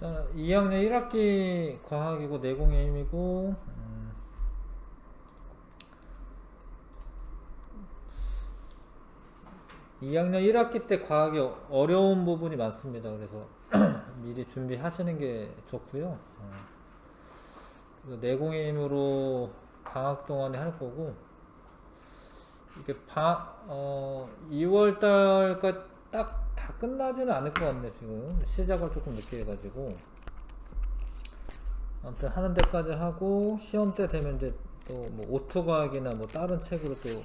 일단 2학년 1학기 과학이고 내공의 힘이고 2학년 1학기 때 과학이 어려운 부분이 많습니다. 그래서 미리 준비하시는 게 좋고요. 그래서 내공의 힘으로 방학 동안에 할 거고 이게 2월 달까지 딱 다 끝나지는 않을 것 같네. 지금 시작을 조금 늦게 해가지고 아무튼 하는 데까지 하고 시험 때 되면 이제 또 뭐 오투 과학이나 뭐 다른 책으로 또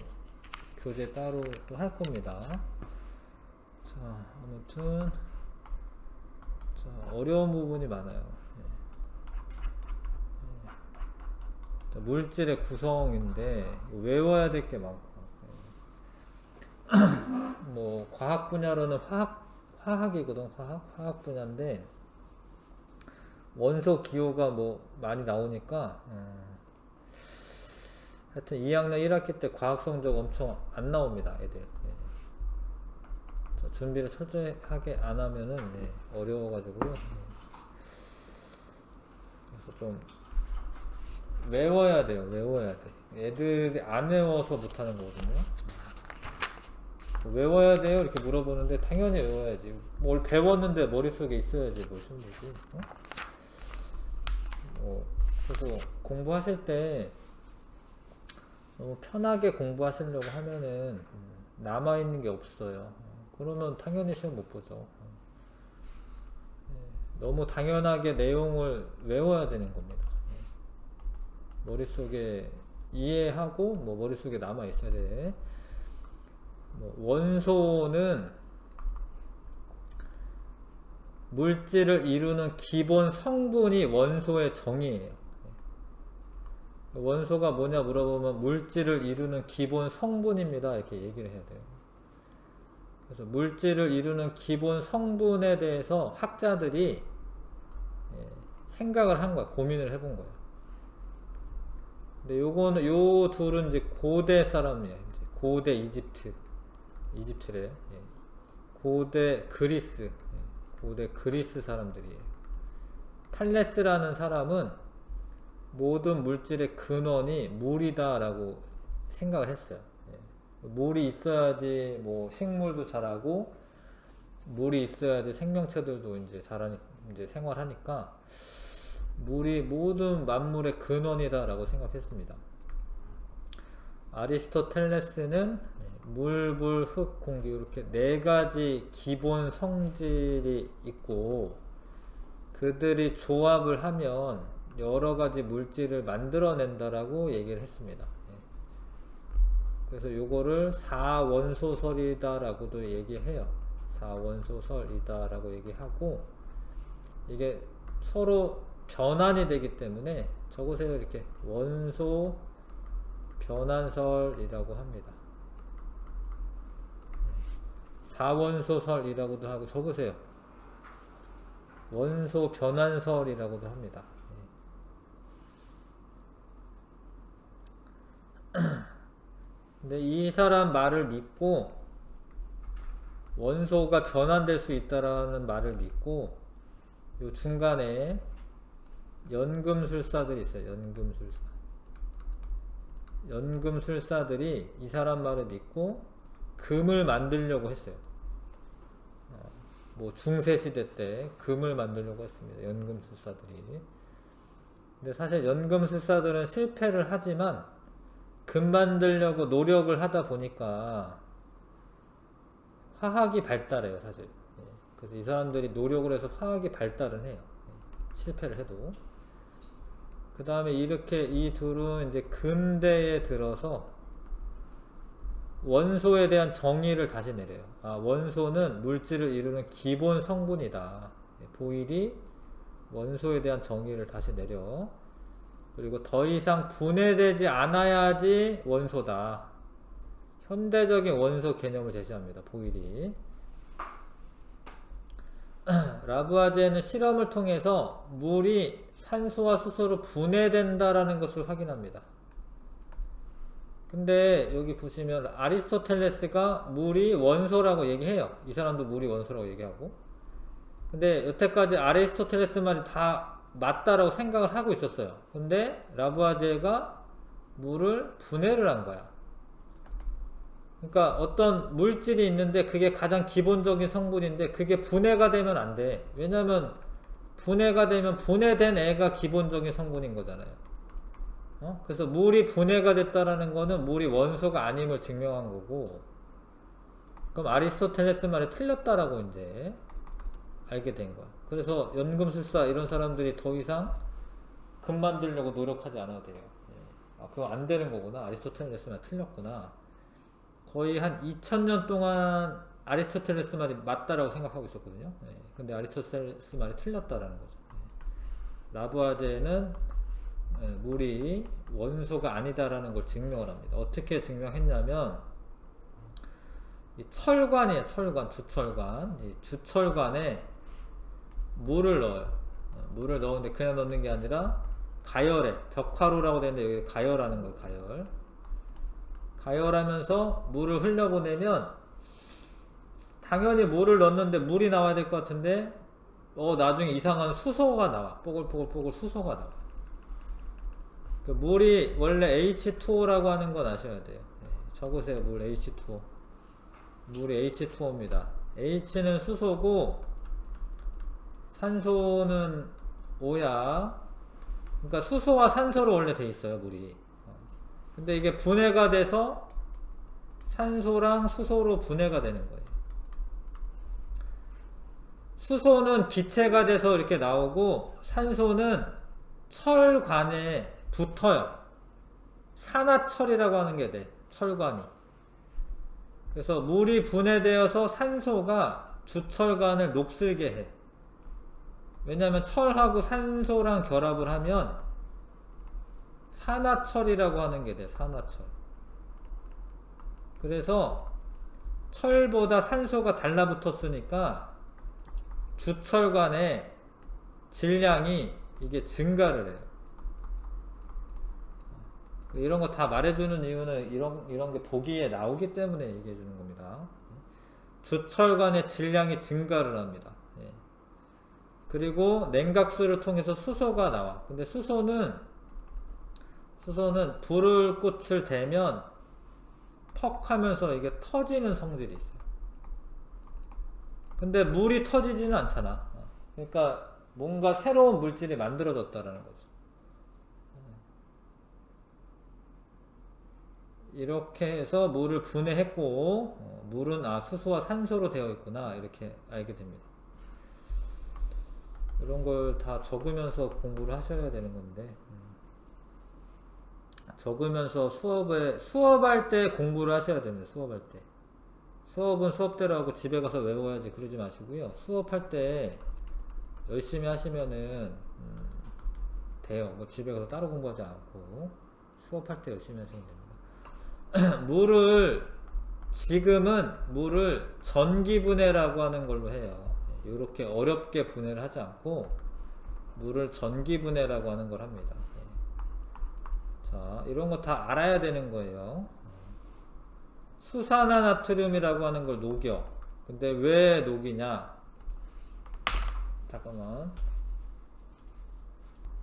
교재 따로 또 할 겁니다. 자, 아무튼 자, 어려운 부분이 많아요. 자, 물질의 구성인데 외워야 될 게 많고 뭐 과학 분야로는 화학이거든. 화학 분야인데 원소 기호가 뭐 많이 나오니까 하여튼 2학년 1학기 때 과학 성적 엄청 안 나옵니다, 애들. 자, 준비를 철저하게 안 하면은 어려워가지고요. 그래서 좀 외워야 돼요, 외워야 돼. 애들이 안 외워서 못하는 거거든요. 외워야 돼요? 이렇게 물어보는데 당연히 외워야지. 뭘 배웠는데 머릿속에 있어야지 뭐 힘들지. 그래서 공부하실 때 너무 편하게 공부하시려고 하면은 남아있는 게 없어요. 그러면 당연히 시험 못 보죠. 너무 당연하게 내용을 외워야 되는 겁니다. 머릿속에 이해하고 뭐 머릿속에 남아 있어야 돼. 뭐 원소는 물질을 이루는 기본 성분이 원소의 정의예요. 원소가 뭐냐 물어보면 물질을 이루는 기본 성분입니다. 이렇게 얘기를 해야 돼요. 그래서 물질을 이루는 기본 성분에 대해서 학자들이 생각을 한 거야. 고민을 해본 거야. 근데 요 둘은 이제 고대 사람이야. 이제 고대 이집트래. 고대 그리스. 고대 그리스 사람들이에요. 탈레스라는 사람은 모든 물질의 근원이 물이다 라고 생각을 했어요. 물이 있어야지 뭐 식물도 자라고 물이 있어야지 생명체들도 이제 이제 생활하니까 물이 모든 만물의 근원이다 라고 생각했습니다. 아리스토텔레스는 물, 불, 흙, 공기 이렇게 네 가지 기본 성질이 있고 그들이 조합을 하면 여러 가지 물질을 만들어낸다라고 얘기를 했습니다. 그래서 요거를 사원소설이다라고도 얘기해요. 사원소설이다라고 얘기하고 이게 서로 변환이 되기 때문에 적으세요. 이렇게 원소 변환설이라고 합니다. 사원소설이라고도 하고 적으세요. 원소 변환설이라고도 합니다. 근데 이 사람 말을 믿고 원소가 변환될 수 있다라는 말을 믿고 요 중간에 연금술사들이 있어요. 연금술사들이 이 사람 말을 믿고 금을 만들려고 했어요. 뭐 중세시대 때 금을 만들려고 했습니다. 연금술사들이. 근데 사실 연금술사들은 실패를 하지만 금 만들려고 노력을 하다 보니까 화학이 발달해요, 사실. 그래서 이 사람들이 노력을 해서 화학이 발달을 해요. 실패를 해도. 그 다음에 이렇게 이 둘은 이제 근대에 들어서 원소에 대한 정의를 다시 내려요. 원소는 물질을 이루는 기본 성분이다. 보일이 원소에 대한 정의를 다시 내려. 그리고 더 이상 분해되지 않아야지 원소다. 현대적인 원소 개념을 제시합니다. 보일이. 라부아제는 실험을 통해서 물이 산소와 수소로 분해된다라는 것을 확인합니다. 근데 여기 보시면 아리스토텔레스가 물이 원소라고 얘기해요. 이 사람도 물이 원소라고 얘기하고. 근데 여태까지 아리스토텔레스 말이 다 맞다라고 생각을 하고 있었어요. 근데 라부아제가 물을 분해를 한 거야. 그러니까 어떤 물질이 있는데 그게 가장 기본적인 성분인데 그게 분해가 되면 안 돼. 왜냐면 분해가 되면 분해된 애가 기본적인 성분인 거잖아요. 그래서 물이 분해가 됐다라는 거는 물이 원소가 아님을 증명한 거고, 그럼 아리스토텔레스 말이 틀렸다라고 이제 알게 된 거야. 그래서 연금술사 이런 사람들이 더 이상 금 만들려고 노력하지 않아도 돼요. 그거 안 되는 거구나. 아리스토텔레스 말 틀렸구나. 거의 한 2000년 동안 아리스토텔레스 말이 맞다라고 생각하고 있었거든요. 근데 아리스토텔레스 말이 틀렸다라는 거죠. 라부아제는 물이 원소가 아니다라는 걸 증명을 합니다. 어떻게 증명했냐면 이 철관이에요. 철관, 주철관. 이 주철관에 물을 넣어요. 물을 넣는데 그냥 넣는 게 아니라 가열해. 벽화로라고 되는데 여기 가열하는 거예요. 가열. 가열하면서 물을 흘려보내면 당연히 물을 넣는데 물이 나와야 될 것 같은데 나중에 이상한 수소가 나와. 뽀글뽀글 수소가 나와. 그 물이 원래 H2O라고 하는 건 아셔야 돼요. 적으세요. 물 H2O. 물이 H2O입니다. H는 수소고 산소는 O야. 그러니까 수소와 산소로 원래 돼 있어요. 물이. 근데 이게 분해가 돼서 산소랑 수소로 분해가 되는 거예요. 수소는 기체가 돼서 이렇게 나오고 산소는 철관에 붙어요. 산화철이라고 하는 게 돼. 철관이. 그래서 물이 분해되어서 산소가 주철관을 녹슬게 해. 왜냐하면 철하고 산소랑 결합을 하면 산화철이라고 하는 게 돼. 산화철. 그래서 철보다 산소가 달라붙었으니까 주철관의 질량이 이게 증가를 해요. 이런 거 다 말해주는 이유는 이런 게 보기에 나오기 때문에 얘기해 주는 겁니다. 주철관의 질량이 증가를 합니다. 그리고 냉각수를 통해서 수소가 나와. 근데 수소는 불을 꽃을 대면 퍽 하면서 이게 터지는 성질이 있어요. 근데 물이 터지지는 않잖아. 그러니까 뭔가 새로운 물질이 만들어졌다라는 거죠. 이렇게 해서 물을 분해했고 물은 수소와 산소로 되어 있구나 이렇게 알게 됩니다. 이런 걸 다 적으면서 공부를 하셔야 되는 건데 적으면서 수업할 때 공부를 하셔야 됩니다. 수업할 때 수업은 수업대로 하고 집에 가서 외워야지 그러지 마시고요. 수업할 때 열심히 하시면은 돼요. 뭐 집에 가서 따로 공부하지 않고 수업할 때 열심히 하시면 됩니다. 지금은 물을 전기분해라고 하는 걸로 해요. 이렇게 어렵게 분해를 하지 않고 물을 전기분해라고 하는 걸 합니다. 자, 이런 거 다 알아야 되는 거예요. 수산화나트륨이라고 하는 걸 녹여. 근데 왜 녹이냐? 잠깐만.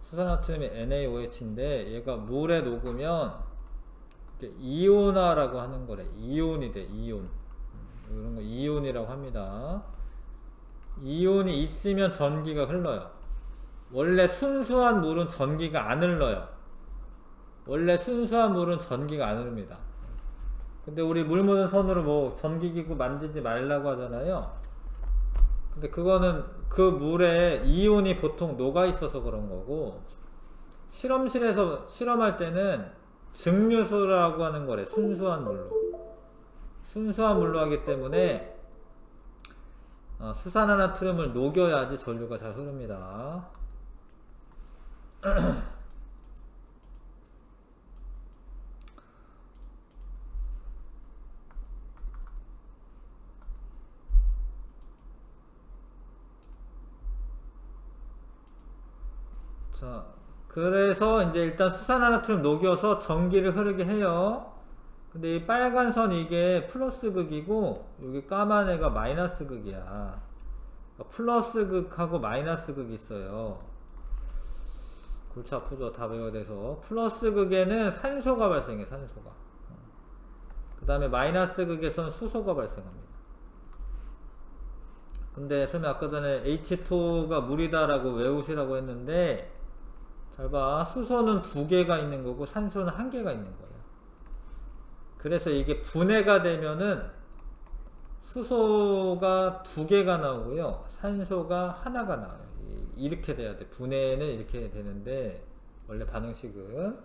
수산화나트륨이 NaOH인데 얘가 물에 녹으면 이온화라고 하는 거래. 이온이 돼. 이온. 이런 거 이온이라고 합니다. 이온이 있으면 전기가 흘러요. 원래 순수한 물은 전기가 안 흘러요. 원래 순수한 물은 전기가 안 흐릅니다. 근데 우리 물 묻은 손으로 뭐 전기기구 만지지 말라고 하잖아요. 근데 그거는 그 물에 이온이 보통 녹아 있어서 그런 거고, 실험실에서 실험할 때는 증류수라고 하는 거래. 순수한 물로 하기 때문에 수산화나트륨을 녹여야지 전류가 잘 흐릅니다. 자, 그래서 이제 일단 수산화나트륨 녹여서 전기를 흐르게 해요. 근데 이 빨간 선 이게 플러스 극이고 여기 까만 애가 마이너스 극이야. 플러스 극하고 마이너스 극이 있어요. 골치 아프죠. 다 외워야 돼서. 플러스 극에는 산소가 발생해, 산소가. 그 다음에 마이너스 극에서는 수소가 발생합니다. 근데 선생님 아까 전에 H2가 물이다라고 외우시라고 했는데, 잘 봐. 수소는 2개가 있는 거고 산소는 1개가 있는 거예요. 그래서 이게 분해가 되면은 수소가 2개가 나오고요, 산소가 하나가 나와요. 이렇게 돼야 돼. 분해는 이렇게 되는데, 원래 반응식은.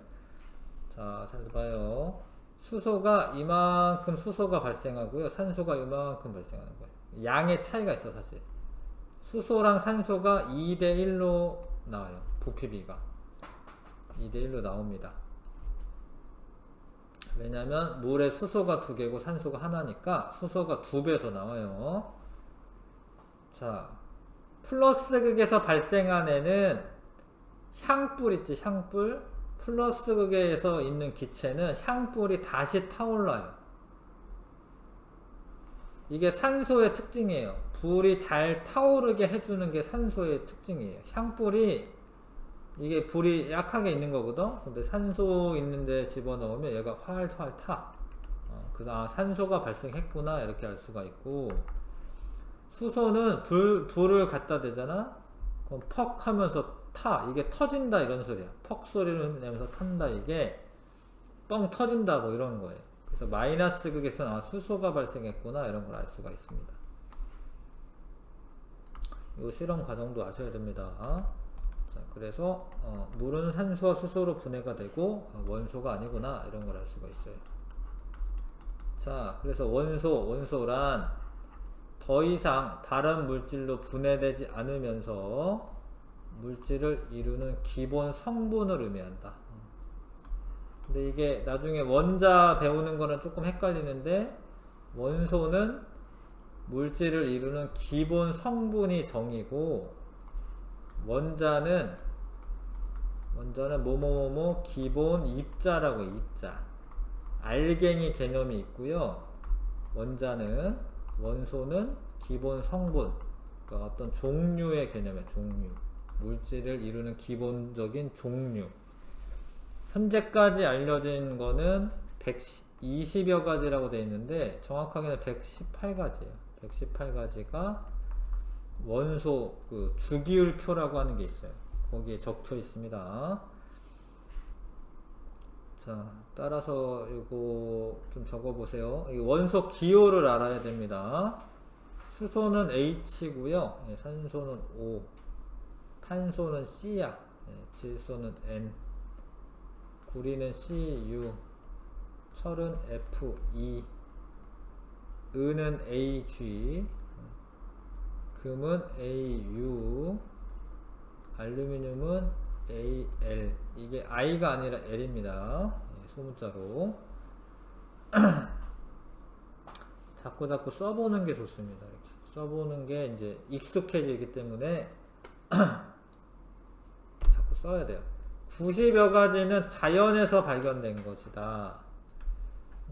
자, 잘 봐요. 수소가 이만큼 수소가 발생하고요, 산소가 이만큼 발생하는 거예요. 양의 차이가 있어, 사실. 수소랑 산소가 2대1로 나와요. 부피비가 2대1로 나옵니다. 왜냐면 물에 수소가 2개고 산소가 하나니까 수소가 2배 더 나와요. 자, 플러스 극에서 발생한 애는 향불 있지, 향불. 플러스 극에서 있는 기체는 향불이 다시 타올라요. 이게 산소의 특징이에요. 불이 잘 타오르게 해주는 게 산소의 특징이에요. 향불이, 이게 불이 약하게 있는 거거든. 근데 산소 있는데 집어넣으면 얘가 활활 타. 그래서 산소가 발생했구나 이렇게 알 수가 있고, 수소는 불을 갖다 대잖아. 그럼 퍽 하면서 타. 이게 터진다 이런 소리야. 퍽 소리를 내면서 탄다. 이게 뻥 터진다 뭐 이런 거예요. 그래서 마이너스 극에서는 수소가 발생했구나 이런 걸 알 수가 있습니다. 이 실험 과정도 아셔야 됩니다. 자, 그래서 물은 산소와 수소로 분해가 되고 원소가 아니구나 이런 걸 알 수가 있어요. 자, 그래서 원소란 더 이상 다른 물질로 분해되지 않으면서 물질을 이루는 기본 성분을 의미한다. 근데 이게 나중에 원자 배우는 거는 조금 헷갈리는데, 원소는 물질을 이루는 기본 성분이 정이고, 원자는 뭐뭐뭐뭐 기본 입자라고 해요. 입자. 알갱이 개념이 있고요. 원소는 기본 성분, 그러니까 어떤 종류의 개념이에요. 종류. 물질을 이루는 기본적인 종류. 현재까지 알려진 거는 120여 가지라고 되어 있는데 정확하게는 118가지예요. 118가지가 원소 그 주기율표라고 하는 게 있어요. 거기에 적혀 있습니다. 자, 따라서 이거 좀 적어 보세요. 원소 기호를 알아야 됩니다. 수소는 H고요. 산소는 O, 탄소는 C야. 질소는 N, 구리는 Cu, 철은 Fe, 은은 Ag, 금은 Au, 알루미늄은 Al. 이게 I가 아니라 L입니다. 소문자로. 자꾸 써보는 게 좋습니다. 이렇게 써보는 게 이제 익숙해지기 때문에 자꾸 써야 돼요. 90여 가지는 자연에서 발견된 것이다.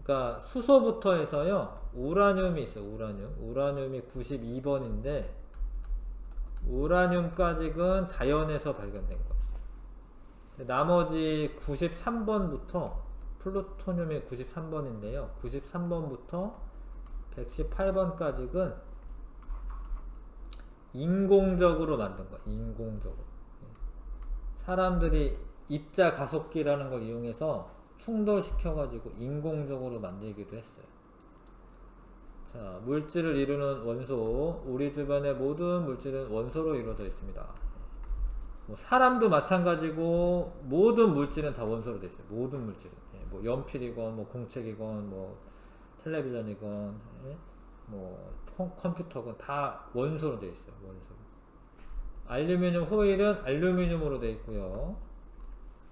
그러니까 수소부터 해서요, 우라늄이 있어요. 우라늄이 92번인데 우라늄까지는 자연에서 발견된 거예요. 나머지 93번부터, 플루토늄이 93번인데요 93번부터 118번까지는 인공적으로 만든 거예요. 인공적으로. 사람들이 입자 가속기라는 걸 이용해서 충돌시켜가지고 인공적으로 만들기도 했어요. 자, 물질을 이루는 원소. 우리 주변의 모든 물질은 원소로 이루어져 있습니다. 뭐 사람도 마찬가지고 모든 물질은 다 원소로 되어 있어요. 모든 물질은. 뭐 연필이건 뭐 공책이건 뭐 텔레비전이건 뭐 컴퓨터건 다 원소로 되어 있어요. 원소로. 알루미늄 호일은 알루미늄으로 되어 있고요.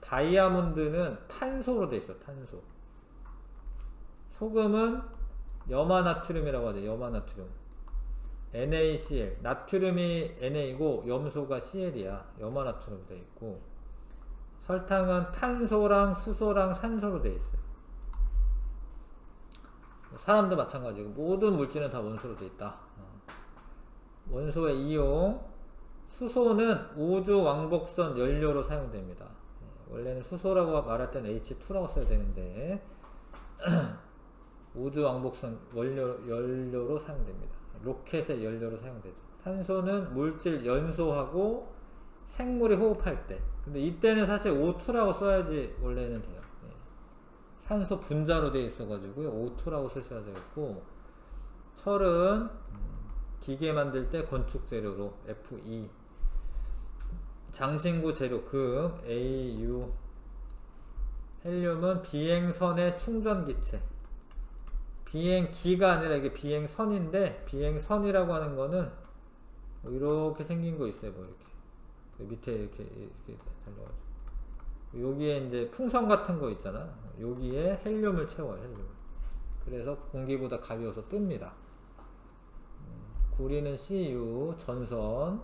다이아몬드는 탄소로 되어 있어요. 탄소. 소금은 염화나트륨이라고 하죠. 염화나트륨. NaCl. 나트륨이 Na이고 염소가 Cl이야. 염화나트륨으로 되어 있고, 설탕은 탄소랑 수소랑 산소로 되어 있어요. 사람도 마찬가지고 모든 물질은 다 원소로 되어 있다. 원소의 이용. 수소는 우주 왕복선 연료로 사용됩니다. 원래는 수소라고 말할 때는 H2라고 써야 되는데 우주 왕복선 연료로 사용됩니다. 로켓의 연료로 사용되죠. 산소는 물질 연소하고 생물이 호흡할 때. 근데 이때는 사실 O2라고 써야지 원래는 돼요. 산소 분자로 되어 있어가지고요. O2라고 쓰셔야 되겠고, 철은 기계 만들 때 건축 재료로 Fe, 장신구 재료 금 Au, 헬륨은 비행선의 충전기체. 비행기가 아니라 이게 비행선인데, 비행선이라고 하는 거는 뭐 이렇게 생긴 거 있어요. 뭐 이렇게 밑에 이렇게 달려가지고 여기에 이제 풍선 같은 거 있잖아. 여기에 헬륨을 채워요. 헬륨. 그래서 공기보다 가벼워서 뜹니다. 구리는 Cu, 전선.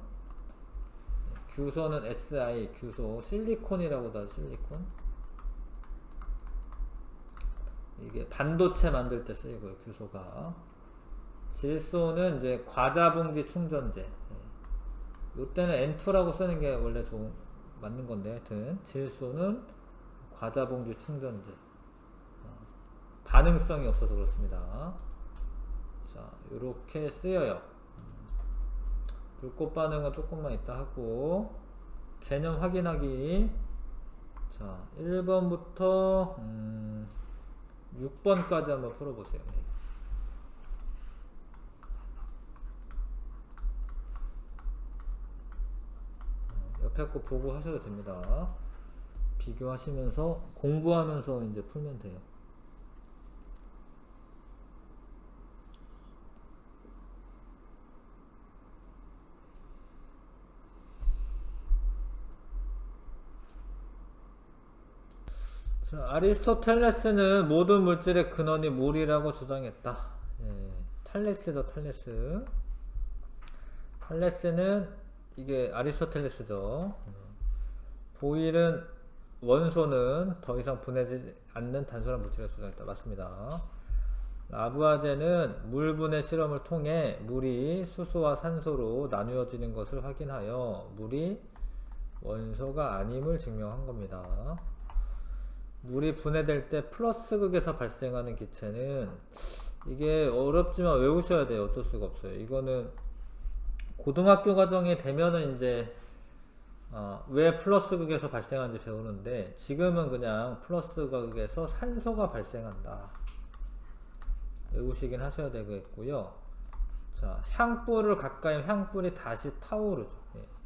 규소는 Si, 규소. 실리콘이라고도 하죠. 실리콘. 이게 반도체 만들 때 쓰이고요. 규소가. 질소는 이제 과자봉지 충전재. 요때는 N2라고 쓰는 게 원래 맞는 건데, 하여튼 질소는 과자봉지 충전재. 반응성이 없어서 그렇습니다. 자, 요렇게 쓰여요. 불꽃 반응은 조금만 이따 하고, 개념 확인하기. 자, 1번부터 6번까지 한번 풀어보세요. 옆에 거 보고 하셔도 됩니다. 비교하시면서 공부하면서 이제 풀면 돼요. 자, 아리스토텔레스는 모든 물질의 근원이 물이라고 주장했다. 탈레스죠, 탈레스. 탈레스는 이게 아리스토텔레스죠. 보일은 원소는 더 이상 분해되지 않는 단순한 물질이라고 주장했다. 맞습니다. 라부아제는 물분해 실험을 통해 물이 수소와 산소로 나누어지는 것을 확인하여 물이 원소가 아님을 증명한 겁니다. 물이 분해될 때 플러스 극에서 발생하는 기체는, 이게 어렵지만 외우셔야 돼요. 어쩔 수가 없어요. 이거는 고등학교 과정이 되면은 이제 왜 플러스 극에서 발생하는지 배우는데, 지금은 그냥 플러스 극에서 산소가 발생한다. 외우시긴 하셔야 되겠고요. 자, 향불을 가까이 향불이 다시 타오르죠.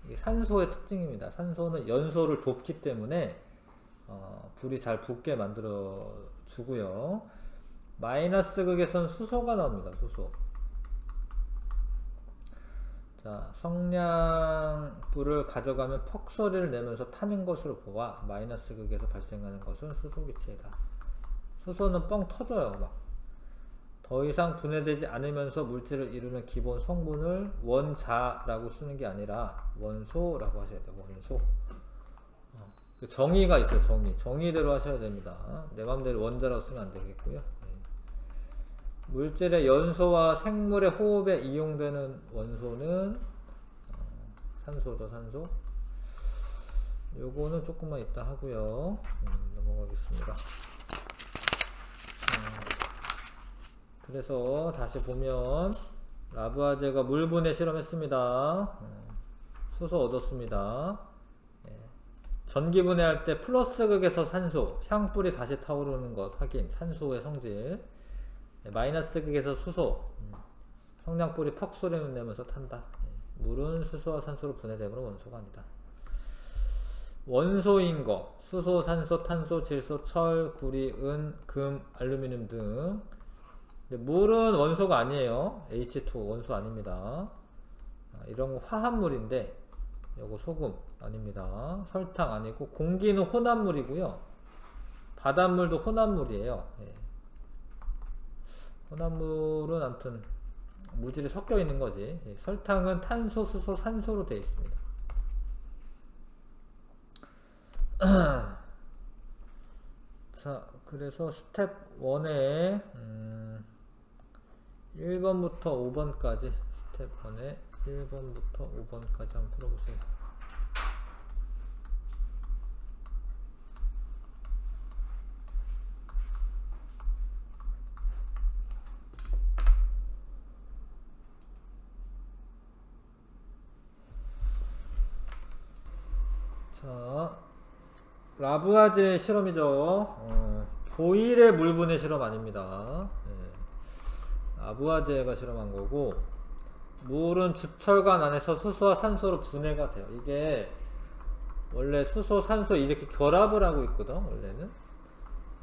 이게 산소의 특징입니다. 산소는 연소를 돕기 때문에 불이 잘 붙게 만들어 주고요. 마이너스 극에선 수소가 나옵니다. 수소. 자, 성냥불을 가져가면 퍽 소리를 내면서 타는 것으로 보아 마이너스 극에서 발생하는 것은 수소기체이다. 수소는 뻥 터져요. 막 더 이상 분해되지 않으면서 물질을 이루는 기본 성분을 원자라고 쓰는 게 아니라 원소라고 하셔야 돼요. 원소. 정의가 있어요. 정의대로 하셔야 됩니다. 내 맘대로 원자라고 쓰면 안 되겠고요. 물질의 연소와 생물의 호흡에 이용되는 원소는 산소죠. 산소. 요거는 조금만 이따 하고요. 넘어가겠습니다. 그래서 다시 보면 라부아제가 물분해 실험했습니다. 수소 얻었습니다. 전기 분해할 때 플러스 극에서 산소, 향불이 다시 타오르는 것 확인. 산소의 성질. 마이너스 극에서 수소, 성냥불이 퍽 소리를 내면서 탄다. 물은 수소와 산소로 분해되므로 원소가 아니다. 원소인 거, 수소, 산소, 탄소, 질소, 철, 구리, 은, 금, 알루미늄 등. 물은 원소가 아니에요. H2 원소 아닙니다. 이런 거 화합물인데, 요거 소금 아닙니다. 설탕 아니고, 공기는 혼합물이고요. 바닷물도 혼합물이에요. 혼합물은 아무튼 물질이 섞여 있는 거지. 설탕은 탄소, 수소, 산소로 되어 있습니다. 자, 그래서 스텝 1에 1번부터 5번까지 스텝 1에 1번부터 5번까지 한번 풀어보세요. 자, 라부아제 실험이죠. 보일의 물분해 실험 아닙니다. 라부아제가 실험한 거고, 물은 주철관 안에서 수소와 산소로 분해가 돼요. 이게 원래 수소, 산소 이렇게 결합을 하고 있거든, 원래는.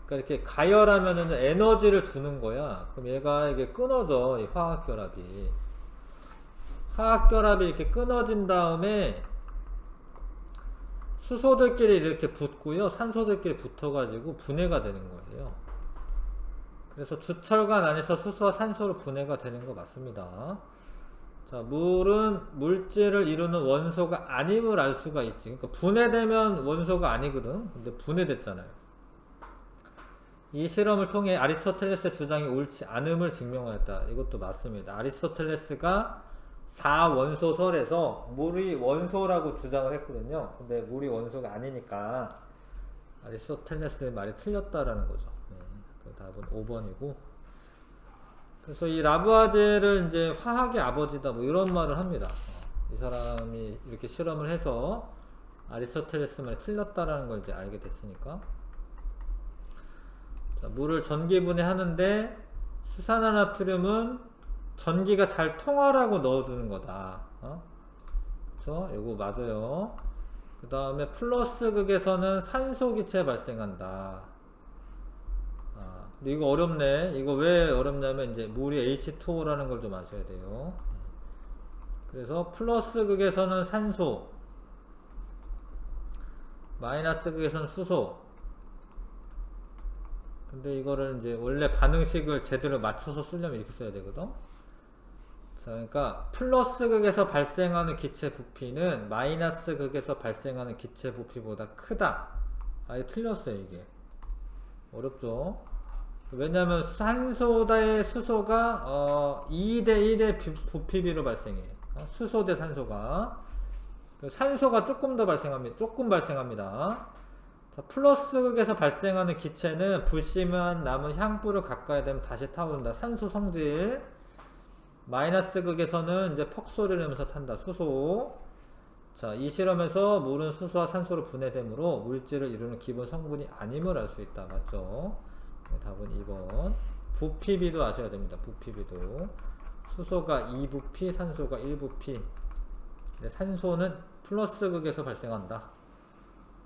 그러니까 이렇게 가열하면은 에너지를 주는 거야. 그럼 얘가 이게 끊어져, 이 화학결합이. 화학결합이 이렇게 끊어진 다음에 수소들끼리 이렇게 붙고요, 산소들끼리 붙어가지고 분해가 되는 거예요. 그래서 주철관 안에서 수소와 산소로 분해가 되는 거 맞습니다. 자, 물은 물질을 이루는 원소가 아님을 알 수가 있지. 그러니까 분해되면 원소가 아니거든. 근데 분해됐잖아요. 이 실험을 통해 아리스토텔레스의 주장이 옳지 않음을 증명하였다. 이것도 맞습니다. 아리스토텔레스가 4원소설에서 물이 원소라고 주장을 했거든요. 근데 물이 원소가 아니니까 아리스토텔레스의 말이 틀렸다라는 거죠. 그 답은 5번이고. 그래서 이 라부아제를 이제 화학의 아버지다 뭐 이런 말을 합니다. 이 사람이 이렇게 실험을 해서 아리스토텔레스 말이 틀렸다라는 걸 이제 알게 됐으니까. 자, 물을 전기분해하는데 수산화나트륨은 전기가 잘 통하라고 넣어주는 거다. 그쵸? 이거 맞아요. 그 다음에 플러스 극에서는 산소 기체 발생한다. 근데 이거 어렵네. 이거 왜 어렵냐면 이제 물이 H2O라는 걸 좀 아셔야 돼요. 그래서 플러스 극에서는 산소, 마이너스 극에서는 수소. 근데 이거를 이제 원래 반응식을 제대로 맞춰서 쓰려면 이렇게 써야 되거든. 자, 그러니까 플러스 극에서 발생하는 기체 부피는 마이너스 극에서 발생하는 기체 부피보다 크다. 아예 틀렸어요, 이게. 어렵죠? 왜냐하면 산소 대 수소가 2대1의 부피비로 발생해. 수소 대 산소가. 산소가 조금 더 발생합니다. 조금 발생합니다. 자, 플러스 극에서 발생하는 기체는 불씨만 남은 향불을 가까이 되면 다시 타오른다. 산소 성질. 마이너스 극에서는 이제 퍽 소리를 내면서 탄다. 수소. 자, 이 실험에서 물은 수소와 산소로 분해되므로 물질을 이루는 기본 성분이 아님을 알 수 있다. 맞죠? 네, 답은 2번. 부피비도 아셔야 됩니다. 부피비도. 수소가 2부피, 산소가 1부피. 네, 산소는 플러스 극에서 발생한다.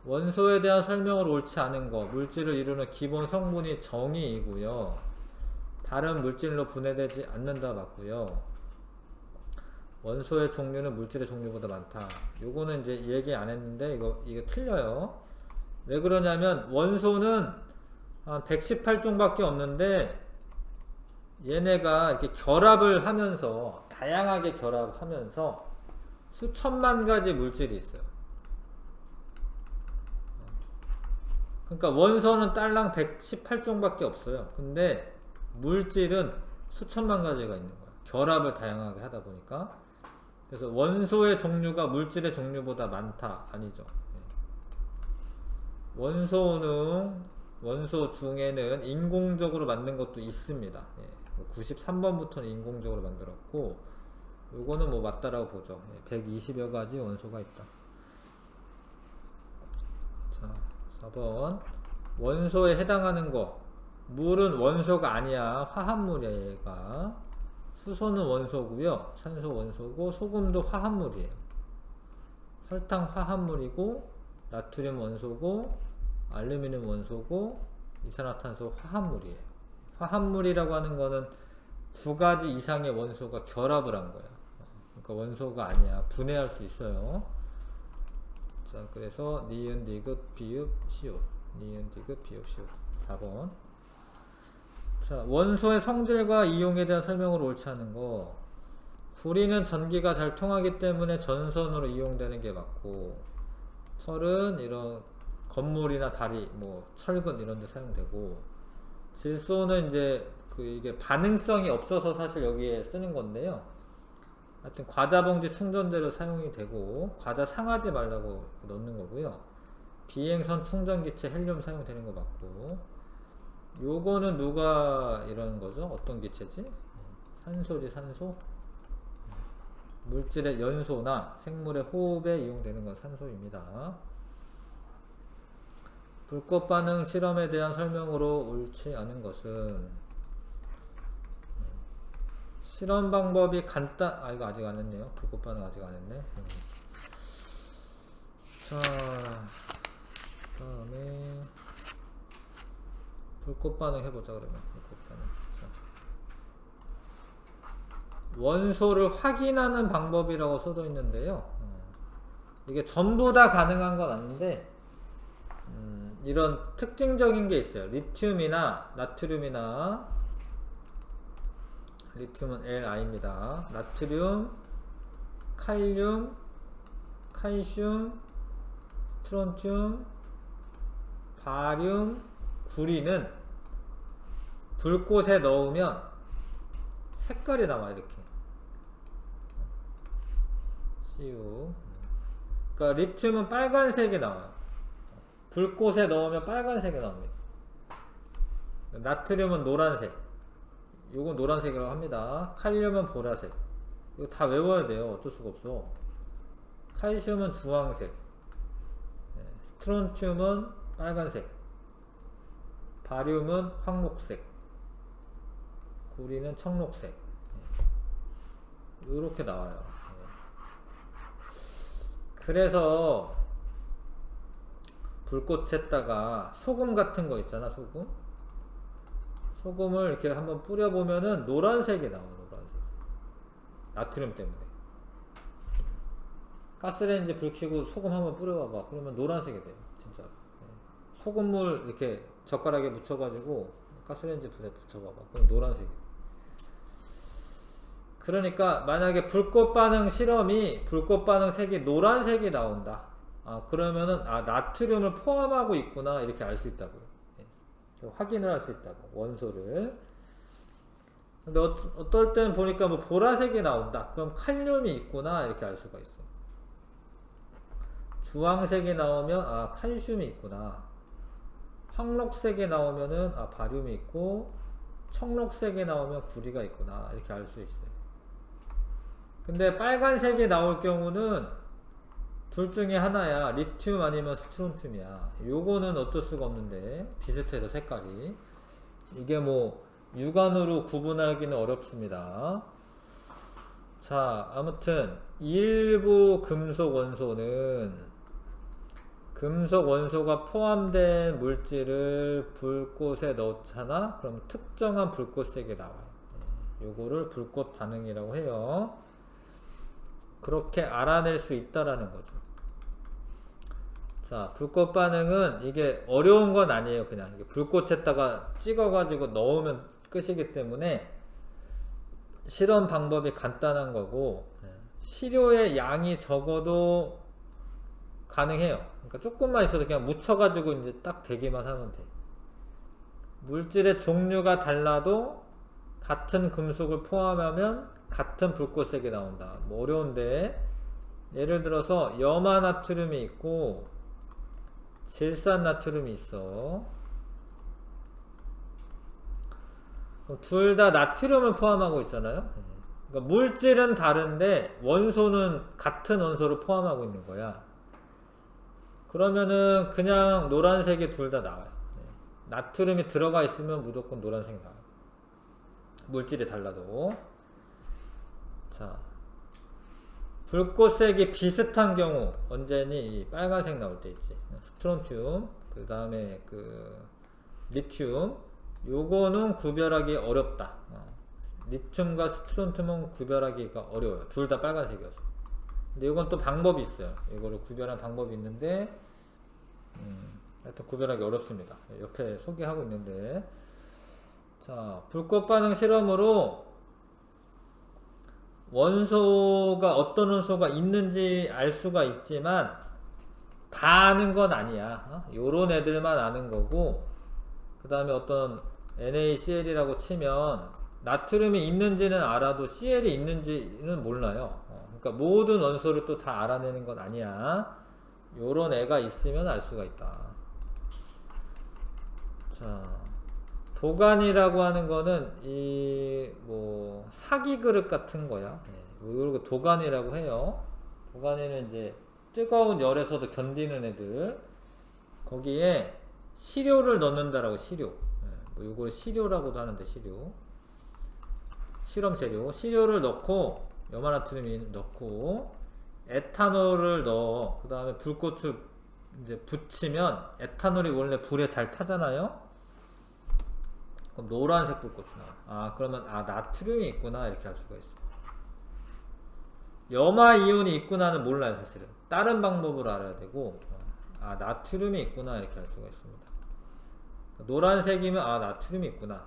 원소에 대한 설명을 옳지 않은 거. 물질을 이루는 기본 성분이 정의이고요. 다른 물질로 분해되지 않는다 맞고요. 원소의 종류는 물질의 종류보다 많다. 요거는 이제 얘기 안 했는데 이게 틀려요. 왜 그러냐면 원소는 한 118종밖에 없는데 얘네가 이렇게 결합을 하면서 다양하게 결합하면서 수천만 가지 물질이 있어요. 그러니까 원소는 딸랑 118종밖에 없어요. 근데 물질은 수천만 가지가 있는 거예요. 결합을 다양하게 하다 보니까. 그래서 원소의 종류가 물질의 종류보다 많다. 아니죠. 원소 중에는 인공적으로 만든 것도 있습니다. 93번부터는 인공적으로 만들었고, 요거는 뭐 맞다라고 보죠. 120여 가지 원소가 있다. 자, 4번. 원소에 해당하는 거. 물은 원소가 아니야. 화합물이야, 얘가. 수소는 원소고요. 산소 원소고, 소금도 화합물이에요. 설탕 화합물이고, 나트륨 원소고, 알루미늄 원소고, 이산화탄소 화합물이에요. 화합물이라고 하는 거는 두 가지 이상의 원소가 결합을 한 거야. 그러니까 원소가 아니야. 분해할 수 있어요. 자, 그래서 니은, 디귿, 비읍, 시옷. 니은, 디귿, 비읍, 시옷. 4번. 자, 원소의 성질과 이용에 대한 설명을 옳지 않은 거. 구리는 전기가 잘 통하기 때문에 전선으로 이용되는 게 맞고, 철은 이런 건물이나 다리, 뭐 철근 이런 데 사용되고, 질소는 이제 이게 반응성이 없어서 사실 여기에 쓰는 건데요. 하여튼 과자 봉지 충전재로 사용이 되고, 과자 상하지 말라고 넣는 거고요. 비행선 충전기체 헬륨 사용되는 거 맞고, 요거는 누가 이러는 거죠? 어떤 기체지? 산소지, 산소? 물질의 연소나 생물의 호흡에 이용되는 건 산소입니다. 불꽃 반응 실험에 대한 설명으로 옳지 않은 것은, 실험 방법이 이거 아직 안 했네요. 불꽃 반응 아직 안 했네. 자, 다음에 불꽃 반응 해보자. 그러면 불꽃 반응. 자. 원소를 확인하는 방법이라고 써져 있는데요. 이게 전부 다 가능한 건 아닌데, 이런 특징적인 게 있어요. 리튬이나 나트륨이나, 리튬은 Li입니다. 나트륨, 칼륨, 칼슘, 스트론튬, 바륨, 구리는 불꽃에 넣으면 색깔이 나와요. 이렇게 CU. 그러니까 리튬은 빨간색이 나와요. 불꽃에 넣으면 빨간색이 나옵니다. 나트륨은 노란색, 요건 노란색이라고 합니다. 칼륨은 보라색. 이거 다 외워야 돼요. 어쩔 수가 없어. 칼슘은 주황색, 스트론튬은 빨간색, 바륨은 황록색, 구리는 청록색. 이렇게 나와요. 그래서 불꽃에다가 소금 같은 거 있잖아. 소금을 이렇게 한번 뿌려보면은 노란색이 나와요. 노란색. 나트륨 때문에. 가스레인지 불 켜고 소금 한번 뿌려봐봐. 그러면 노란색이 돼요. 진짜. 소금물 이렇게 젓가락에 묻혀가지고 가스레인지 불에 붙여봐봐. 그럼 노란색이 돼. 그러니까 만약에 불꽃 반응 실험이 불꽃 반응 색이 노란색이 나온다. 그러면은 나트륨을 포함하고 있구나. 이렇게 알 수 있다고요. 확인을 할 수 있다고, 원소를. 근데 어떨 때는 보니까 뭐 보라색이 나온다. 그럼 칼륨이 있구나. 이렇게 알 수가 있어. 주황색이 나오면 칼슘이 있구나. 황록색이 나오면은 바륨이 있고, 청록색이 나오면 구리가 있구나. 이렇게 알 수 있어요. 근데 빨간색이 나올 경우는 둘 중에 하나야. 리튬 아니면 스트론튬이야. 요거는 어쩔 수가 없는데, 비슷해서 색깔이. 이게 뭐 육안으로 구분하기는 어렵습니다. 자, 아무튼 일부 금속 원소는 금속 원소가 포함된 물질을 불꽃에 넣잖아? 그럼 특정한 불꽃색이 나와요. 요거를 불꽃 반응이라고 해요. 그렇게 알아낼 수 있다라는 거죠. 자, 불꽃 반응은 이게 어려운 건 아니에요. 그냥 이게 불꽃에다가 찍어가지고 넣으면 끝이기 때문에 실험 방법이 간단한 거고, 시료의 양이 적어도 가능해요. 그러니까 조금만 있어도 그냥 묻혀가지고 이제 딱 대기만 하면 돼. 물질의 종류가 달라도 같은 금속을 포함하면 같은 불꽃색이 나온다. 뭐 어려운데, 예를 들어서 염화나트륨이 있고 질산나트륨이 있어. 둘 다 나트륨을 포함하고 있잖아요. 그러니까 물질은 다른데 원소는 같은 원소를 포함하고 있는 거야. 그러면은 그냥 노란색이 둘 다 나와요. 나트륨이 들어가 있으면 무조건 노란색이 나와요. 물질이 달라도. 자, 불꽃색이 비슷한 경우 언제니? 빨간색 나올 때 있지. 스트론튬, 그 다음에 리튬. 요거는 구별하기 어렵다. 리튬과 스트론튬은 구별하기가 어려워요. 둘 다 빨간색이어서. 근데 이건 또 방법이 있어요. 이거를 구별하는 방법이 있는데, 하여튼 구별하기 어렵습니다. 옆에 소개하고 있는데, 자, 불꽃 반응 실험으로 원소가 어떤 원소가 있는지 알 수가 있지만 다 아는 건 아니야. 요런 애들만 아는 거고, 그 다음에 어떤 NaCl이라고 치면 나트륨이 있는지는 알아도 CL이 있는지는 몰라요. 그러니까 모든 원소를 또 다 알아내는 건 아니야. 요런 애가 있으면 알 수가 있다. 자, 도관이라고 하는 거는 이 뭐 사기 그릇 같은 거야. 요런 거 도관이라고 해요. 도관이는 이제 뜨거운 열에서도 견디는 애들. 거기에 시료를 넣는다라고. 시료. 뭐 요걸 시료라고도 하는데, 시료. 실험 재료. 시료를 넣고 염화나트륨 넣고 에탄올을 넣어. 그 다음에 불꽃을 이제 붙이면 에탄올이 원래 불에 잘 타잖아요. 그럼 노란색 불꽃이 나와. 아, 그러면 나트륨이 있구나 이렇게 할 수가 있어. 염화 이온이 있구나는 몰라요, 사실은. 다른 방법으로 알아야 되고, 나트륨이 있구나 이렇게 할 수가 있습니다. 노란색이면 나트륨이 있구나.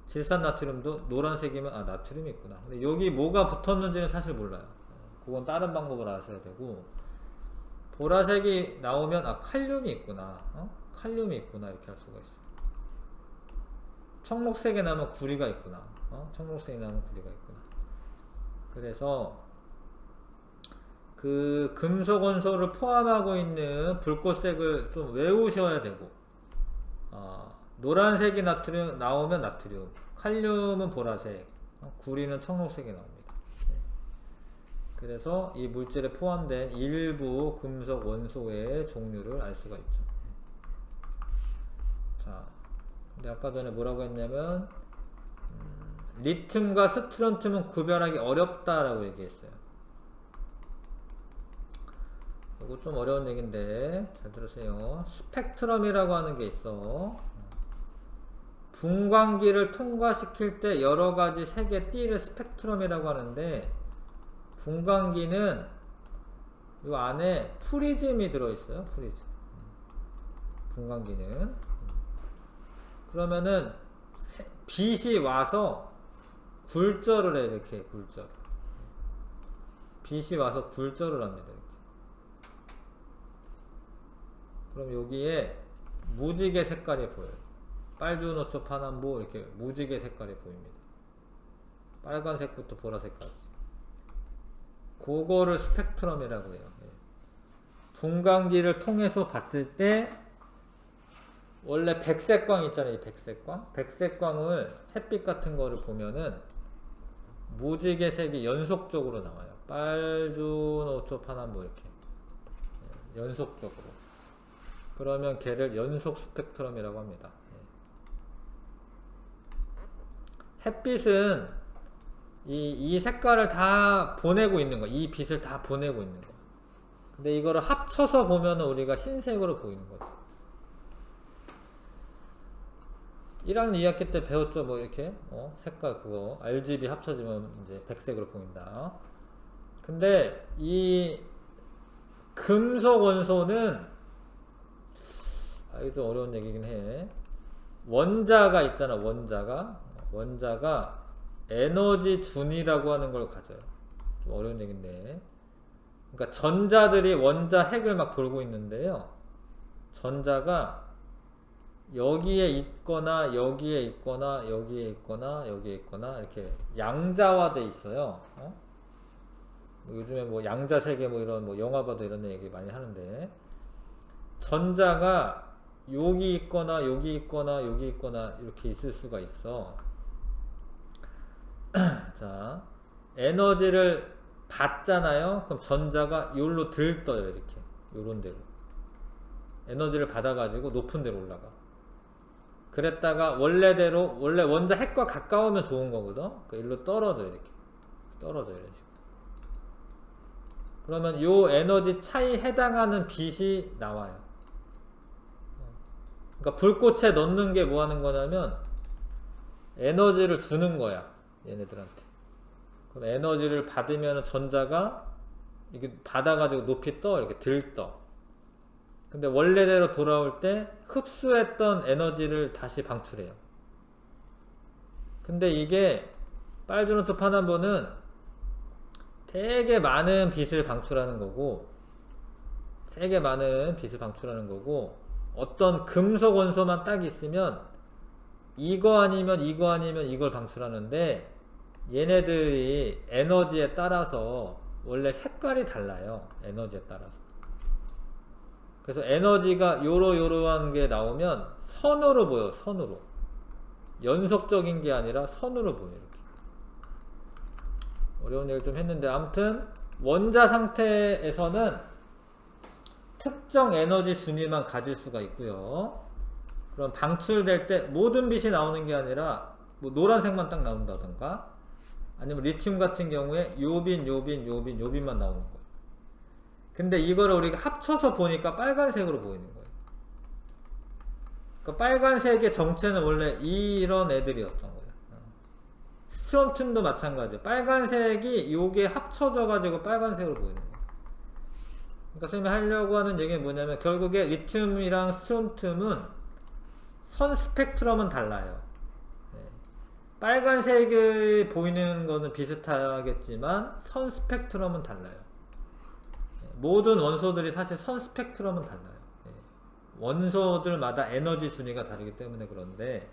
질산나트륨도 노란색이면 나트륨이 있구나. 근데 여기 뭐가 붙었는지는 사실 몰라요. 그건 다른 방법으로 아셔야 되고, 보라색이 나오면 칼륨이 있구나. 칼륨이 있구나 이렇게 할 수가 있어요. 청록색에 나오면 구리가 있구나. 청록색에 나오면 구리가 있구나. 그래서 그 금속 원소를 포함하고 있는 불꽃색을 좀 외우셔야 되고, 노란색이 나트륨 나오면 나트륨, 칼륨은 보라색, 구리는 청록색이 나옵니다. 그래서 이 물질에 포함된 일부 금속 원소의 종류를 알 수가 있죠. 자, 근데 아까 전에 뭐라고 했냐면 리튬과 스트론튬은 구별하기 어렵다라고 얘기했어요. 이거 좀 어려운 얘기인데 잘 들으세요. 스펙트럼이라고 하는 게 있어. 분광기를 통과시킬 때 여러가지 색의 띠를 스펙트럼이라고 하는데, 분광기는 이 안에 프리즘이 들어있어요. 프리즘. 분광기는. 그러면은 빛이 와서 굴절을 해. 이렇게 굴절. 빛이 와서 굴절을 합니다. 이렇게. 그럼 여기에 무지개 색깔이 보여요. 빨주노초 파남보 이렇게 무지개 색깔이 보입니다. 빨간색부터 보라색까지. 그거를 스펙트럼이라고 해요. 분광기를 통해서 봤을 때 원래 백색광 있잖아요. 이 백색광. 백색광을 햇빛 같은 거를 보면은 무지개 색이 연속적으로 나와요. 빨주노초 파남보 이렇게 연속적으로. 그러면 걔를 연속 스펙트럼이라고 합니다. 햇빛은 이 색깔을 다 보내고 있는 거, 이 빛을 다 보내고 있는 거. 근데 이거를 합쳐서 보면 우리가 흰색으로 보이는 거죠. 1학년 2학기 때 배웠죠, 뭐 이렇게 색깔 그거 RGB 합쳐지면 이제 백색으로 보인다. 근데 이 금속 원소는 이게 좀 어려운 얘기긴 해. 원자가 있잖아. 원자가 에너지 준이라고 하는 걸 가져요. 좀 어려운 얘기인데, 그러니까 전자들이 원자 핵을 막 돌고 있는데요. 전자가 여기에 있거나 여기에 있거나 여기에 있거나 여기에 있거나 이렇게 양자화돼 있어요. 요즘에 뭐 양자 세계 뭐 이런 뭐 영화 봐도 이런 얘기 많이 하는데, 전자가 여기 있거나 여기 있거나 여기 있거나 이렇게 있을 수가 있어. 자, 에너지를 받잖아요. 그럼 전자가 요로 들떠요. 이렇게 요런 데로 에너지를 받아가지고 높은 데로 올라가. 그랬다가 원래대로, 원래 원자 핵과 가까우면 좋은 거거든. 그 일로 떨어져. 이렇게 떨어져. 이런 식으로. 그러면 요 에너지 차이 해당하는 빛이 나와요. 그러니까 불꽃에 넣는 게 뭐 하는 거냐면 에너지를 주는 거야, 얘네들한테. 그럼 에너지를 받으면 전자가 이게 받아가지고 높이 떠, 이렇게 들떠. 근데 원래대로 돌아올 때 흡수했던 에너지를 다시 방출해요. 근데 이게 빨주노초 파남보는 되게 많은 빛을 방출하는 거고, 어떤 금속 원소만 딱 있으면 이거 아니면 이거 아니면 이걸 방출하는데 얘네들이 에너지에 따라서 원래 색깔이 달라요. 에너지에 따라서. 그래서 에너지가 요러요러한 게 나오면 선으로 보여. 선으로. 연속적인 게 아니라 선으로 보여. 이렇게. 어려운 얘기를 좀 했는데 아무튼 원자 상태에서는 특정 에너지 순위만 가질 수가 있고요. 그럼 방출될 때 모든 빛이 나오는 게 아니라 뭐 노란색만 딱 나온다던가 아니면 리튬 같은 경우에 요빈, 요빈, 요빈, 요빈만 나오는 거예요. 근데 이거를 우리가 합쳐서 보니까 빨간색으로 보이는 거예요. 그러니까 빨간색의 정체는 원래 이런 애들이었던 거예요. 스트론튬도 마찬가지예요. 빨간색이 요게 합쳐져 가지고 빨간색으로 보이는 거예요. 그러니까 선생님이 하려고 하는 얘기는 뭐냐면 결국에 리튬이랑 스트론튬은 선 스펙트럼은 달라요. 네. 빨간색이 보이는 거는 비슷하겠지만 선 스펙트럼은 달라요. 네. 모든 원소들이 사실 선 스펙트럼은 달라요. 네. 원소들마다 에너지 순위가 다르기 때문에 그런데